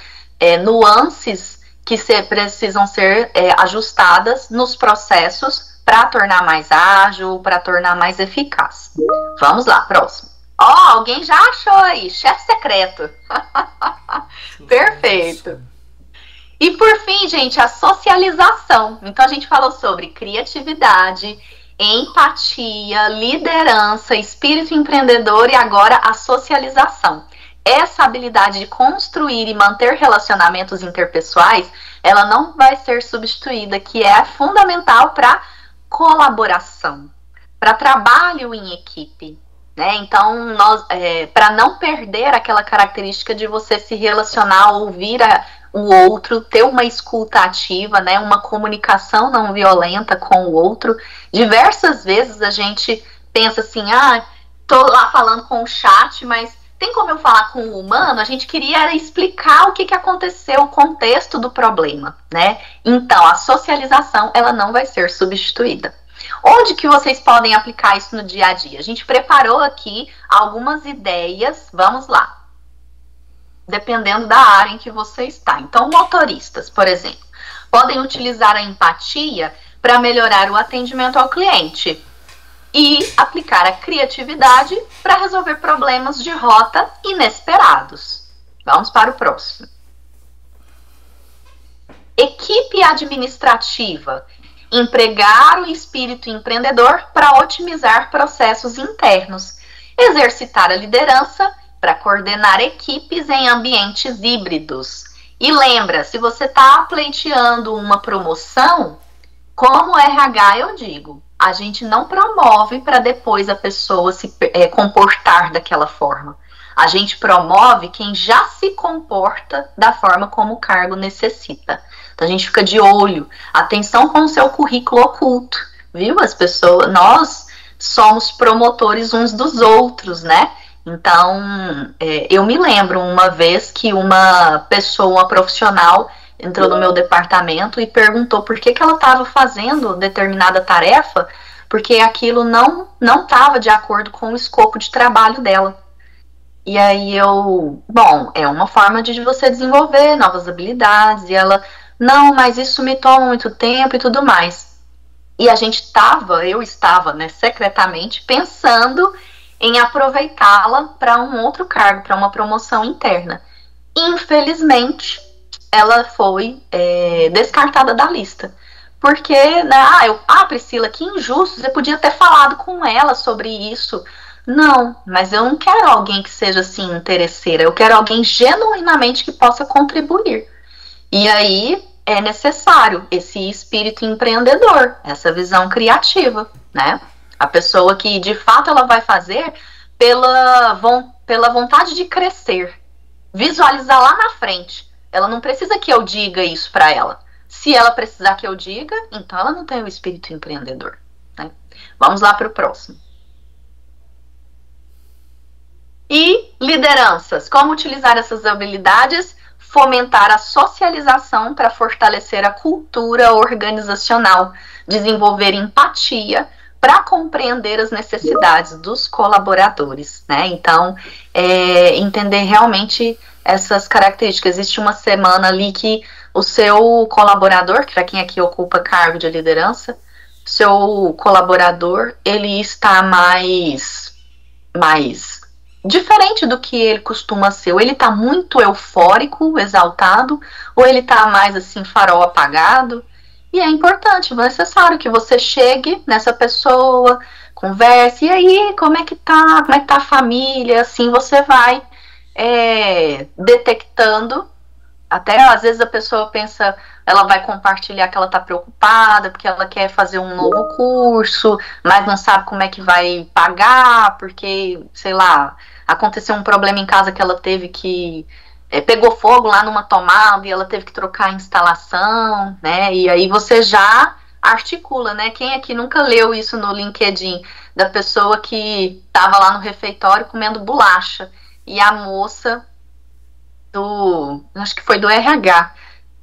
nuances que precisam ser ajustadas nos processos para tornar mais ágil, para tornar mais eficaz. Vamos lá, próximo. Ó, alguém já achou aí, chefe secreto. Perfeito. E por fim, gente, a socialização. Então a gente falou sobre criatividade, empatia, liderança, espírito empreendedor e agora a socialização. Essa habilidade de construir e manter relacionamentos interpessoais, ela não vai ser substituída, que é fundamental para colaboração, para trabalho em equipe. Né? Então, para não perder aquela característica de você se relacionar, ouvir o outro, ter uma escuta ativa, né? Uma comunicação não violenta com o outro. Diversas vezes a gente pensa assim, tô lá falando com o chat, mas tem como eu falar com o humano? A gente queria explicar o que aconteceu, o contexto do problema, né? Então, a socialização, ela não vai ser substituída. Onde que vocês podem aplicar isso no dia a dia? A gente preparou aqui algumas ideias, vamos lá. Dependendo da área em que você está. Então, motoristas, por exemplo, podem utilizar a empatia para melhorar o atendimento ao cliente e aplicar a criatividade para resolver problemas de rota inesperados. Vamos para o próximo. Equipe administrativa. Empregar o espírito empreendedor para otimizar processos internos. Exercitar a liderança para coordenar equipes em ambientes híbridos. E lembra, se você está pleiteando uma promoção, como RH eu digo, a gente não promove para depois a pessoa se comportar daquela forma. A gente promove quem já se comporta da forma como o cargo necessita. Então a gente fica de olho, atenção com o seu currículo oculto, viu? As pessoas, nós somos promotores uns dos outros, né? Então, eu me lembro uma vez que uma pessoa, uma profissional, entrou no meu departamento e perguntou por que ela estava fazendo determinada tarefa, porque aquilo não estava de acordo com o escopo de trabalho dela. E aí bom, é uma forma de você desenvolver novas habilidades, e ela, não, mas isso me toma muito tempo e tudo mais. E eu estava, né, secretamente pensando em aproveitá-la para um outro cargo, para uma promoção interna. Infelizmente, ela foi descartada da lista. Porque, né, Priscila, que injusto, você podia ter falado com ela sobre isso. Não, mas eu não quero alguém que seja assim interesseira, eu quero alguém genuinamente que possa contribuir. E aí é necessário esse espírito empreendedor, essa visão criativa, né? A pessoa que, de fato, ela vai fazer pela vontade de crescer. Visualizar lá na frente. Ela não precisa que eu diga isso para ela. Se ela precisar que eu diga, então ela não tem o espírito empreendedor, né? Vamos lá para o próximo. E lideranças. Como utilizar essas habilidades? Fomentar a socialização para fortalecer a cultura organizacional. Desenvolver empatia para compreender as necessidades dos colaboradores, né? Então, entender realmente essas características. Existe uma semana ali que o seu colaborador, que para quem aqui ocupa cargo de liderança, seu colaborador, ele está mais diferente do que ele costuma ser. Ou ele está muito eufórico, exaltado, ou ele está mais assim, farol apagado. E é importante, necessário que você chegue nessa pessoa, converse, e aí, como é que tá a família, assim você vai detectando, até às vezes a pessoa pensa, ela vai compartilhar que ela tá preocupada, porque ela quer fazer um novo curso, mas não sabe como é que vai pagar, porque, sei lá, aconteceu um problema em casa que ela teve que pegou fogo lá numa tomada e ela teve que trocar a instalação, né? E aí você já articula, né? Quem aqui nunca leu isso no LinkedIn da pessoa que estava lá no refeitório comendo bolacha e a moça acho que foi do RH,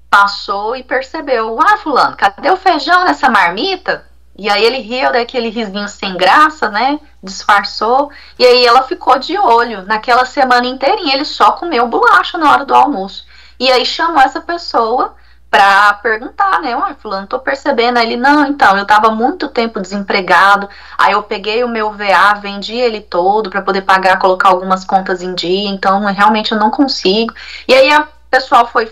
passou e percebeu, fulano, cadê o feijão nessa marmita? E aí ele riu daquele risinho sem graça, né? Disfarçou. E aí ela ficou de olho. Naquela semana inteirinha ele só comeu bolacha na hora do almoço. E aí chamou essa pessoa pra perguntar, né? Fulano, tô percebendo. Aí ele, não, então, eu tava muito tempo desempregado. Aí eu peguei o meu VA, vendi ele todo pra poder pagar, colocar algumas contas em dia. Então, realmente eu não consigo. E aí a pessoal foi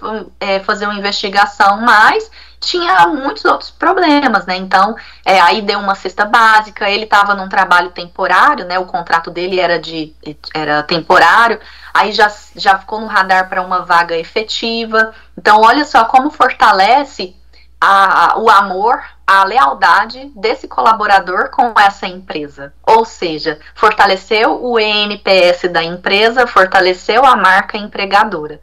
fazer uma investigação, mas tinha muitos outros problemas, né? Então, aí deu uma cesta básica, ele estava num trabalho temporário, né? O contrato dele era temporário, aí já ficou no radar para uma vaga efetiva. Então, olha só como fortalece o amor, a lealdade desse colaborador com essa empresa. Ou seja, fortaleceu o ENPS da empresa, fortaleceu a marca empregadora.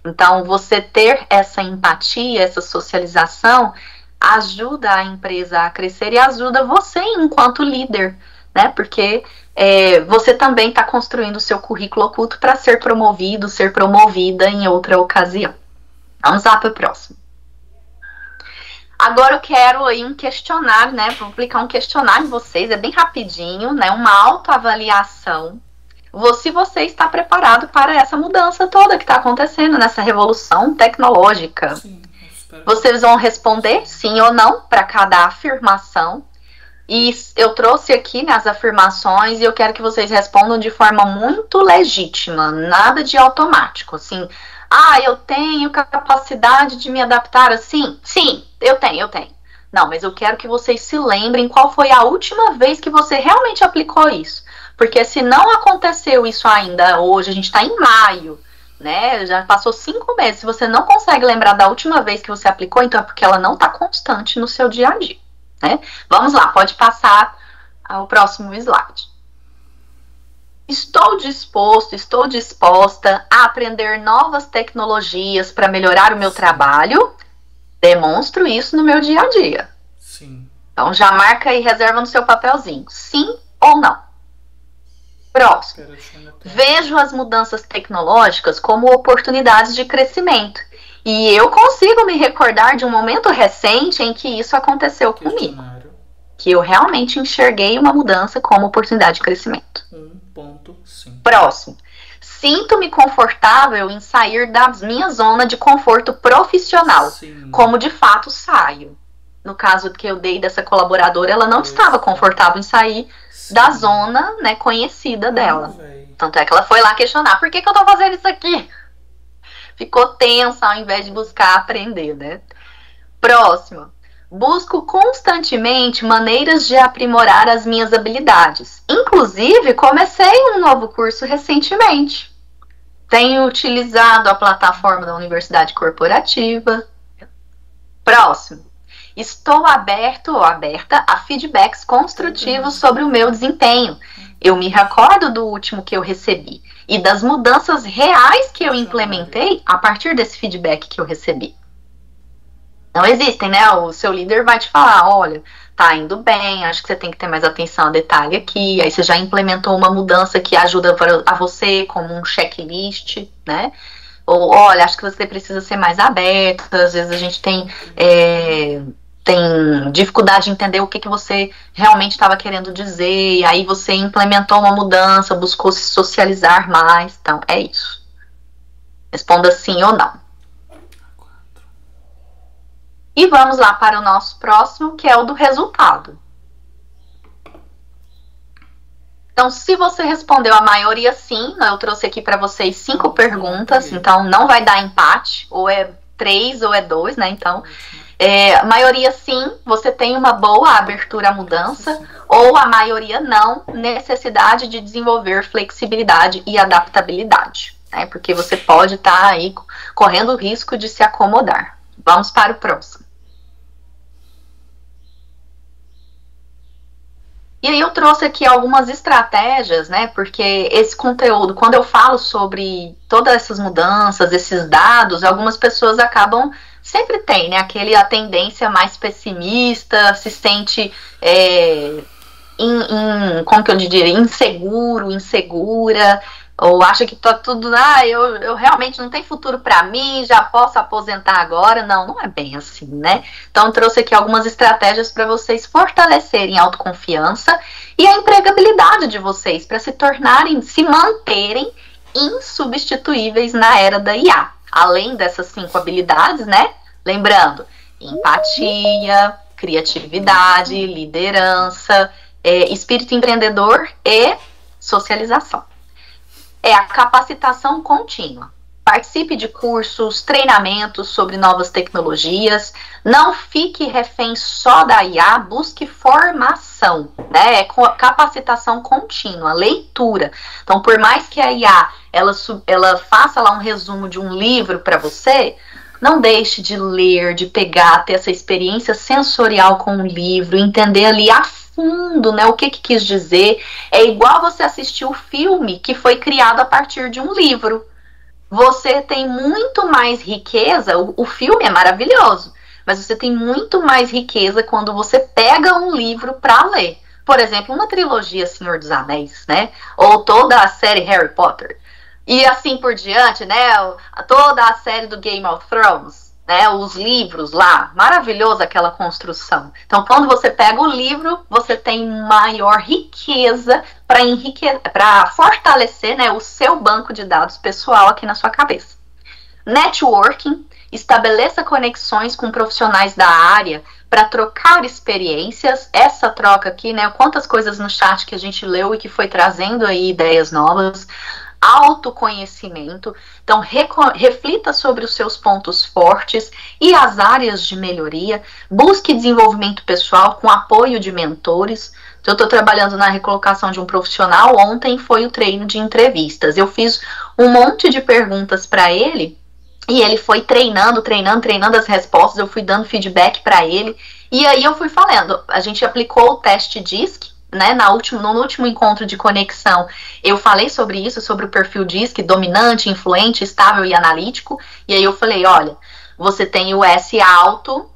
Então, você ter essa empatia, essa socialização, ajuda a empresa a crescer e ajuda você enquanto líder, né? Porque você também está construindo o seu currículo oculto para ser promovido, ser promovida em outra ocasião. Vamos lá para o próximo. Agora eu quero aí um questionário, né? Vou aplicar um questionário em vocês, é bem rapidinho, né? Uma autoavaliação. Se você está preparado para essa mudança toda que está acontecendo, nessa revolução tecnológica. Sim, vocês vão responder sim ou não para cada afirmação. E eu trouxe aqui, né, as afirmações e eu quero que vocês respondam de forma muito legítima, nada de automático, assim. Eu tenho capacidade de me adaptar assim? Sim, eu tenho. Não, mas eu quero que vocês se lembrem qual foi a última vez que você realmente aplicou isso. Porque se não aconteceu isso ainda hoje, a gente está em maio, né? Já passou 5 meses. Se você não consegue lembrar da última vez que você aplicou, então é porque ela não está constante no seu dia a dia, né? Vamos lá, pode passar ao próximo slide. Estou disposta a aprender novas tecnologias para melhorar o meu trabalho. Demonstro isso no meu dia a dia. Sim. Então já marca e reserva no seu papelzinho. Sim ou não? Próximo. Vejo as mudanças tecnológicas como oportunidades de crescimento. E eu consigo me recordar de um momento recente em que isso aconteceu comigo. Que eu realmente enxerguei uma mudança como oportunidade de crescimento. 1.5. Próximo. Sinto-me confortável em sair da minha zona de conforto profissional. Sim. Como de fato saio. No caso que eu dei dessa colaboradora, ela não estava confortável em sair da zona, né, conhecida dela. Tanto é que ela foi lá questionar, por que eu tô fazendo isso aqui? Ficou tensa ao invés de buscar aprender, né? Próximo. Busco constantemente maneiras de aprimorar as minhas habilidades. Inclusive, comecei um novo curso recentemente. Tenho utilizado a plataforma da Universidade Corporativa. Próximo. Estou aberto ou aberta a feedbacks construtivos sobre o meu desempenho. Eu me recordo do último que eu recebi e das mudanças reais que eu implementei a partir desse feedback que eu recebi. Não existem, né? O seu líder vai te falar, olha, tá indo bem, acho que você tem que ter mais atenção a detalhe aqui. Aí você já implementou uma mudança que ajuda a você, como um checklist, né? Ou, olha, acho que você precisa ser mais aberto. Às vezes a gente tem dificuldade de entender o que você realmente estava querendo dizer. E aí você implementou uma mudança, buscou se socializar mais. Então, é isso. Responda sim ou não. E vamos lá para o nosso próximo, que é o do resultado. Então, se você respondeu a maioria sim, eu trouxe aqui para vocês 5 perguntas, então não vai dar empate, ou é 3 ou é 2, né? Então, a maioria sim, você tem uma boa abertura à mudança, ou a maioria não, necessidade de desenvolver flexibilidade e adaptabilidade, né? Porque você pode estar aí correndo o risco de se acomodar. Vamos para o próximo. E aí eu trouxe aqui algumas estratégias, né, porque esse conteúdo, quando eu falo sobre todas essas mudanças, esses dados, algumas pessoas acabam, sempre tem, né, a tendência mais pessimista, se sente, como que eu diria, inseguro, insegura, ou acha que tá tudo, eu realmente não tenho futuro para mim, já posso aposentar agora. Não é bem assim, né? Então eu trouxe aqui algumas estratégias para vocês fortalecerem a autoconfiança e a empregabilidade de vocês, para se manterem insubstituíveis na era da IA. Além dessas 5 habilidades, né? Lembrando, empatia, criatividade, liderança, espírito empreendedor e socialização. É a capacitação contínua. Participe de cursos, treinamentos sobre novas tecnologias. Não fique refém só da IA, busque formação, né? É capacitação contínua, leitura. Então, por mais que a IA ela faça lá um resumo de um livro para você, não deixe de ler, de pegar, ter essa experiência sensorial com o livro, entender ali a fundo, né, o que quis dizer. É igual você assistir o filme que foi criado a partir de um livro. Você tem muito mais riqueza, o filme é maravilhoso, mas você tem muito mais riqueza quando você pega um livro para ler. Por exemplo, uma trilogia Senhor dos Anéis, né, ou toda a série Harry Potter, e assim por diante, né, toda a série do Game of Thrones. né, os livros lá, maravilhoso aquela construção. Então, quando você pega o livro, você tem maior riqueza para fortalecer, né, o seu banco de dados pessoal aqui na sua cabeça. Networking, estabeleça conexões com profissionais da área para trocar experiências. Essa troca aqui, né, quantas coisas no chat que a gente leu e que foi trazendo aí ideias novas. Autoconhecimento, então reflita sobre os seus pontos fortes e as áreas de melhoria, busque desenvolvimento pessoal com apoio de mentores. Eu estou trabalhando na recolocação de um profissional, ontem foi o treino de entrevistas, eu fiz um monte de perguntas para ele, e ele foi treinando as respostas, eu fui dando feedback para ele, e aí eu fui falando, a gente aplicou o teste DISC, né, no último encontro de conexão, eu falei sobre isso, sobre o perfil DISC, dominante, influente, estável e analítico, e aí eu falei, olha, você tem o S alto,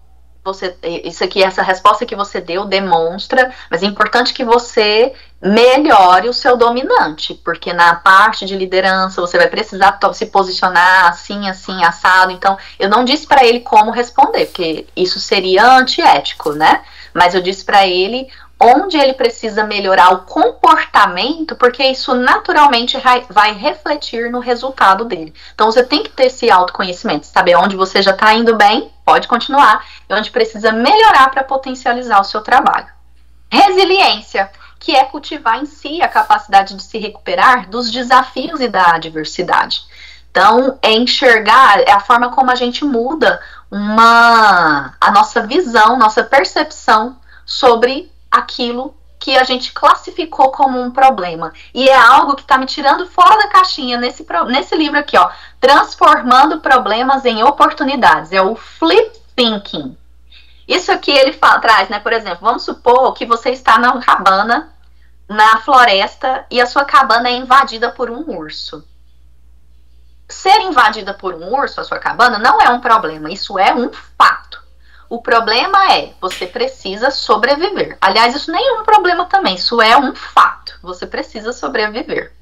isso aqui, essa resposta que você deu demonstra, mas é importante que você melhore o seu dominante, porque na parte de liderança você vai precisar se posicionar assim, assim, assado, então eu não disse para ele como responder, porque isso seria antiético, né, mas eu disse para ele onde ele precisa melhorar o comportamento, porque isso naturalmente vai refletir no resultado dele. Então você tem que ter esse autoconhecimento, saber onde você já está indo bem, pode continuar, e onde precisa melhorar para potencializar o seu trabalho. Resiliência, que é cultivar em si a capacidade de se recuperar dos desafios e da adversidade. Então, é enxergar, é a forma como a gente muda a nossa visão, nossa percepção sobre aquilo que a gente classificou como um problema. E é algo que está me tirando fora da caixinha nesse livro aqui, ó. Transformando problemas em oportunidades. É o Flip Thinking. Isso aqui ele traz, né? Por exemplo, vamos supor que você está na cabana, na floresta, e a sua cabana é invadida por um urso. Ser invadida por um urso, a sua cabana, não é um problema. Isso é um fato. O problema é, você precisa sobreviver. Aliás, isso nem é um problema também, isso é um fato. Você precisa sobreviver.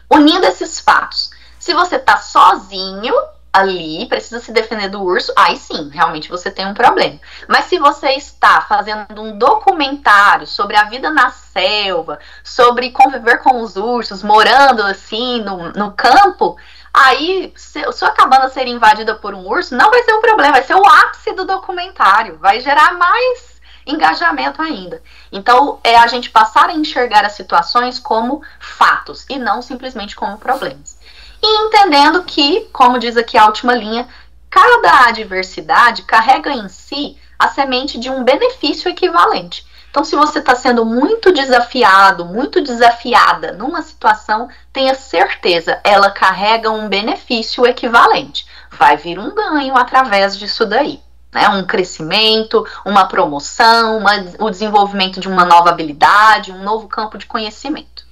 Unindo esses fatos, se você está sozinho ali, precisa se defender do urso, aí sim, realmente você tem um problema. Mas se você está fazendo um documentário sobre a vida na selva, sobre conviver com os ursos, morando assim no campo, aí, sua cabana ser invadida por um urso não vai ser um problema, vai ser o ápice do documentário, vai gerar mais engajamento ainda. Então, é a gente passar a enxergar as situações como fatos e não simplesmente como problemas. E entendendo que, como diz aqui a última linha, cada adversidade carrega em si a semente de um benefício equivalente. Então, se você está sendo muito desafiado, muito desafiada numa situação, tenha certeza, ela carrega um benefício equivalente. Vai vir um ganho através disso daí. Né? Um crescimento, uma promoção, o desenvolvimento de uma nova habilidade, um novo campo de conhecimento.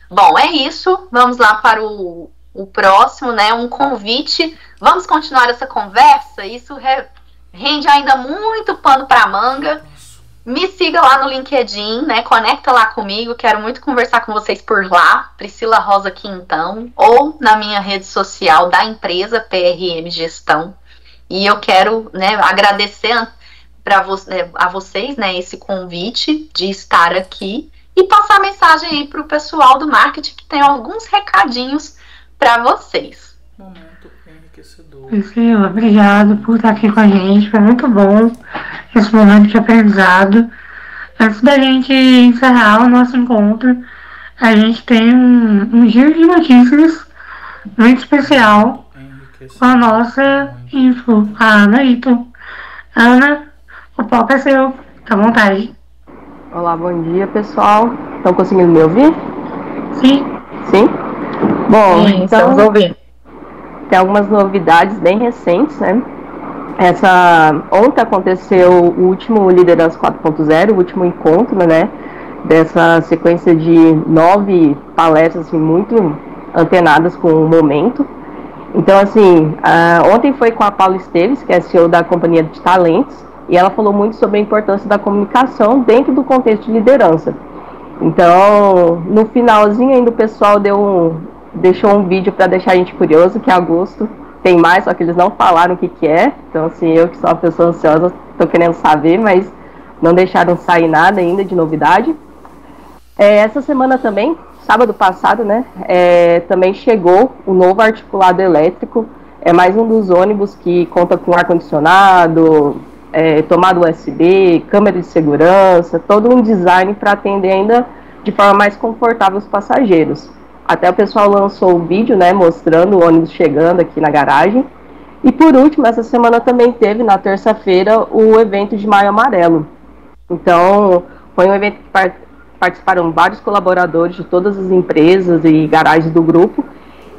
Bom, é isso. Vamos lá para o próximo, né? Um convite. Vamos continuar essa conversa. Isso rende ainda muito pano para manga. Me siga lá no LinkedIn, né? Conecta lá comigo, quero muito conversar com vocês por lá, Priscila Rosa Quintão, ou na minha rede social da empresa PRM Gestão. E eu quero, né, agradecer a vocês, né, esse convite de estar aqui e passar a mensagem aí para o pessoal do marketing que tem alguns recadinhos para vocês. Momento enriquecedor. Priscila, obrigado por estar aqui com a gente, foi muito bom esse momento de aprendizado. Antes da gente encerrar o nosso encontro, a gente tem um giro de notícias muito especial com a nossa info, a Ana Ito. Ana, o palco é seu, fica à vontade. Olá, bom dia pessoal. Estão conseguindo me ouvir? Sim. Sim? Bom, Sim, então estamos ouvindo. Tem algumas novidades bem recentes, né? Ontem aconteceu o último Liderança 4.0, o último encontro, né? Dessa sequência de 9 palestras, assim, muito antenadas com o momento. Então, assim, ontem foi com a Paula Esteves, que é CEO da Companhia de Talentos, e ela falou muito sobre a importância da comunicação dentro do contexto de liderança. Então, no finalzinho ainda o pessoal deixou um vídeo para deixar a gente curioso, que Augusto tem mais, só que eles não falaram o que é. Então, assim, eu que sou uma pessoa ansiosa, tô querendo saber, mas não deixaram sair nada ainda de novidade. Essa semana também, sábado passado, né, também chegou o novo articulado elétrico. É mais um dos ônibus que conta com ar-condicionado, tomada USB, câmera de segurança, todo um design para atender ainda de forma mais confortável os passageiros. Até o pessoal lançou um vídeo, né, mostrando o ônibus chegando aqui na garagem. E por último, essa semana também teve, na terça-feira, o evento de Maio Amarelo. Então, foi um evento que participaram vários colaboradores de todas as empresas e garagens do grupo.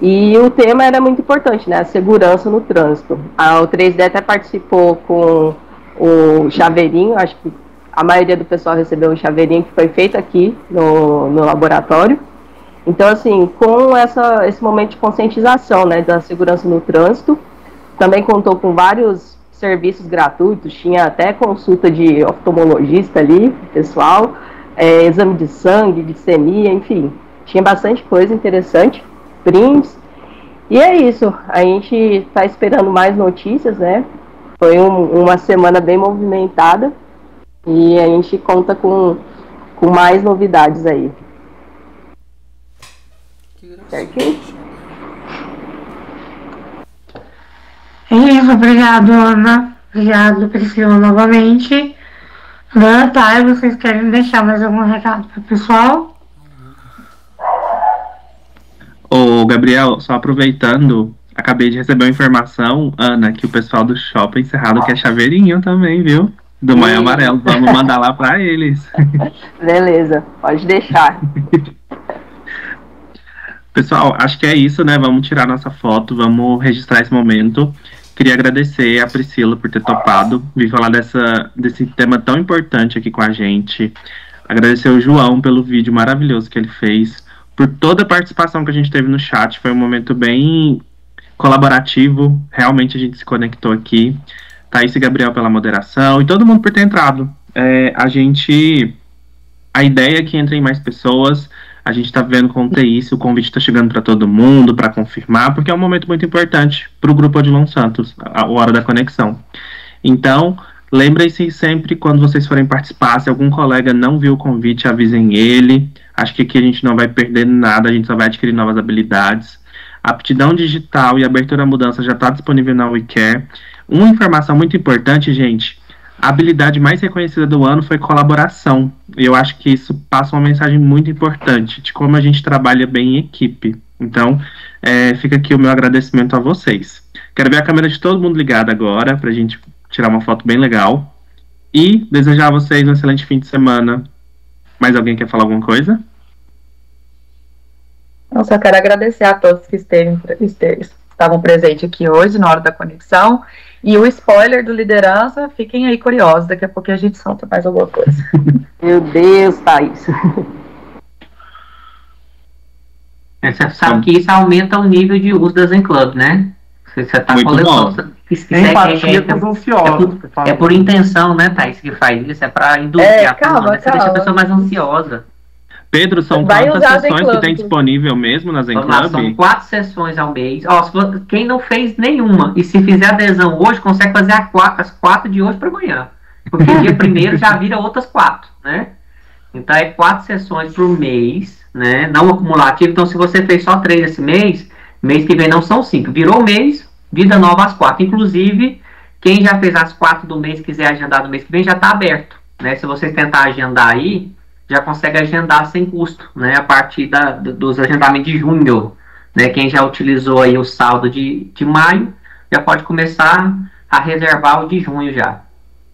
E o tema era muito importante, né, a segurança no trânsito. O 3D até participou com o chaveirinho, acho que a maioria do pessoal recebeu um chaveirinho que foi feito aqui no laboratório. Então, assim, com esse momento de conscientização, né, da segurança no trânsito, também contou com vários serviços gratuitos, tinha até consulta de oftalmologista ali, pessoal, exame de sangue, glicemia, enfim, tinha bastante coisa interessante, brindes. E é isso, a gente está esperando mais notícias, né? Foi uma semana bem movimentada e a gente conta com mais novidades aí. Certinho? É isso, obrigado, Ana. Obrigado, Priscila, novamente. Boa tarde, vocês querem deixar mais algum recado para o pessoal? Ô, Gabriel, só aproveitando, acabei de receber uma informação, Ana, que o pessoal do Shopping Cerrado quer chaveirinho também, viu? Do Maio Amarelo, vamos mandar lá para eles. Beleza, pode deixar. Pessoal, acho que é isso, né? Vamos tirar nossa foto, vamos registrar esse momento. Queria agradecer a Priscila por ter topado, vir falar desse tema tão importante aqui com a gente. Agradecer o João pelo vídeo maravilhoso que ele fez, por toda a participação que a gente teve no chat. Foi um momento bem colaborativo, realmente a gente se conectou aqui. Thaís e Gabriel pela moderação e todo mundo por ter entrado. A ideia é que entrem mais pessoas. A gente está vendo com o TI se o convite está chegando para todo mundo, para confirmar, porque é um momento muito importante para o Grupo Odilon Santos, a hora da conexão. Então, lembrem-se sempre, quando vocês forem participar, se algum colega não viu o convite, avisem ele. Acho que aqui a gente não vai perder nada, a gente só vai adquirir novas habilidades. A aptidão digital e a abertura à mudança já está disponível na WeCare. Uma informação muito importante, gente, a habilidade mais reconhecida do ano foi colaboração. Eu acho que isso passa uma mensagem muito importante de como a gente trabalha bem em equipe. Então, fica aqui o meu agradecimento a vocês. Quero ver a câmera de todo mundo ligada agora, para a gente tirar uma foto bem legal. E desejar a vocês um excelente fim de semana. Mais alguém quer falar alguma coisa? Eu só quero agradecer a todos que estavam presentes aqui hoje, na hora da conexão. E o spoiler do Liderança, fiquem aí curiosos, daqui a pouco a gente solta mais alguma coisa. Meu Deus, Thaís. Você sabe que isso aumenta o nível de uso da Zen Club, né? Você tá falando. É por intenção, né, Thaís, que faz isso? É para induzir a turma, né? Você deixa a pessoa mais ansiosa. Pedro, são quantas sessões que tem disponível mesmo na Zen Club? São 4 sessões ao mês. Quem não fez nenhuma, e se fizer adesão hoje, consegue fazer as 4 de hoje para amanhã. Porque dia primeiro já vira outras 4, né? Então é 4 sessões por mês, né? Não acumulativo. Então se você fez só 3 esse mês, mês que vem não são 5. Virou o mês, vida nova às 4. Inclusive, quem já fez as 4 do mês, quiser agendar do mês que vem, já está aberto, né? Se vocês tentar agendar aí, já consegue agendar sem custo, né, a partir dos agendamentos de junho, né, quem já utilizou aí o saldo de maio, já pode começar a reservar o de junho já.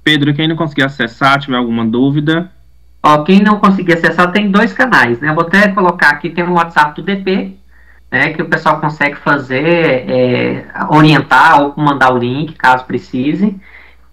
Pedro, quem não conseguir acessar, tiver alguma dúvida? Quem não conseguir acessar tem 2 canais, né, vou até colocar aqui, tem um WhatsApp do DP, né, que o pessoal consegue fazer, orientar ou mandar o link, caso precise.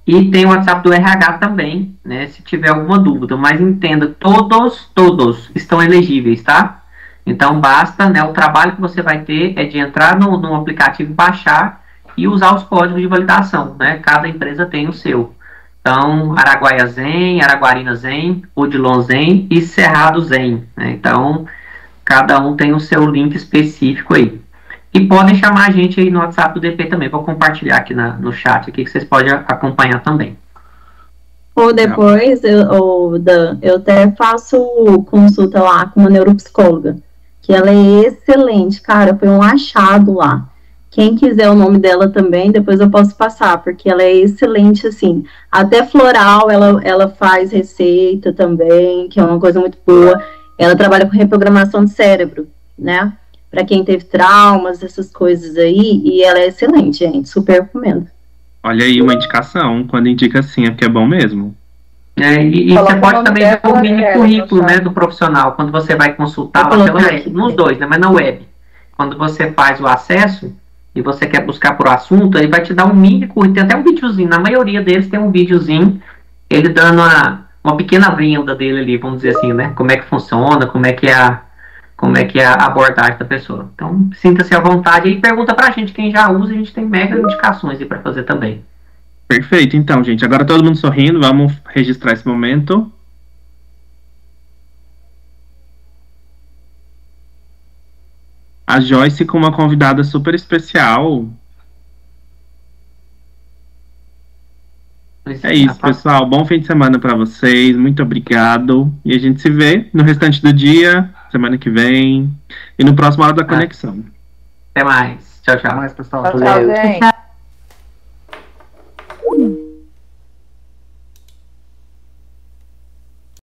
E tem o WhatsApp do RH também, né, se tiver alguma dúvida. Mas entenda, todos estão elegíveis, tá? Então basta, né, o trabalho que você vai ter é de entrar no aplicativo, baixar e usar os códigos de validação, né? Cada empresa tem o seu. Então, Araguaia Zen, Araguarina Zen, Odilon Zen e Cerrado Zen, né? Então, cada um tem o seu link específico aí. E podem chamar a gente aí no WhatsApp do DP também. Vou compartilhar aqui no chat aqui, que vocês podem acompanhar também. Ou depois, eu até faço consulta lá com uma neuropsicóloga, que ela é excelente, cara, foi um achado lá. Quem quiser o nome dela também, depois eu posso passar, porque ela é excelente, assim. Até floral, ela faz receita também, que é uma coisa muito boa. Ela trabalha com reprogramação de cérebro, né? Para quem teve traumas, essas coisas aí, e ela é excelente, gente, super recomendo. Olha aí uma indicação, quando indica assim é porque é bom mesmo. E você pode também ver o mini currículo, né, do profissional, quando você vai consultar lá pela web, nos dois, né, mas na web. Quando você faz o acesso e você quer buscar por assunto, ele vai te dar um mini currículo, tem até um videozinho, na maioria deles tem um videozinho, ele dando uma pequena venda dele ali, vamos dizer assim, né, como é que funciona, como é que é a abordagem da pessoa. Então, sinta-se à vontade e pergunta pra gente, quem já usa, a gente tem mega indicações aí pra fazer também. Perfeito, então, gente. Agora todo mundo sorrindo, vamos registrar esse momento. A Joyce com uma convidada super especial. É isso, pessoal. Bom fim de semana para vocês. Muito obrigado. E a gente se vê no restante do dia, semana que vem, e no próximo Hora da Conexão. Até mais. Tchau, tchau. Até mais, pessoal. Tchau, gente.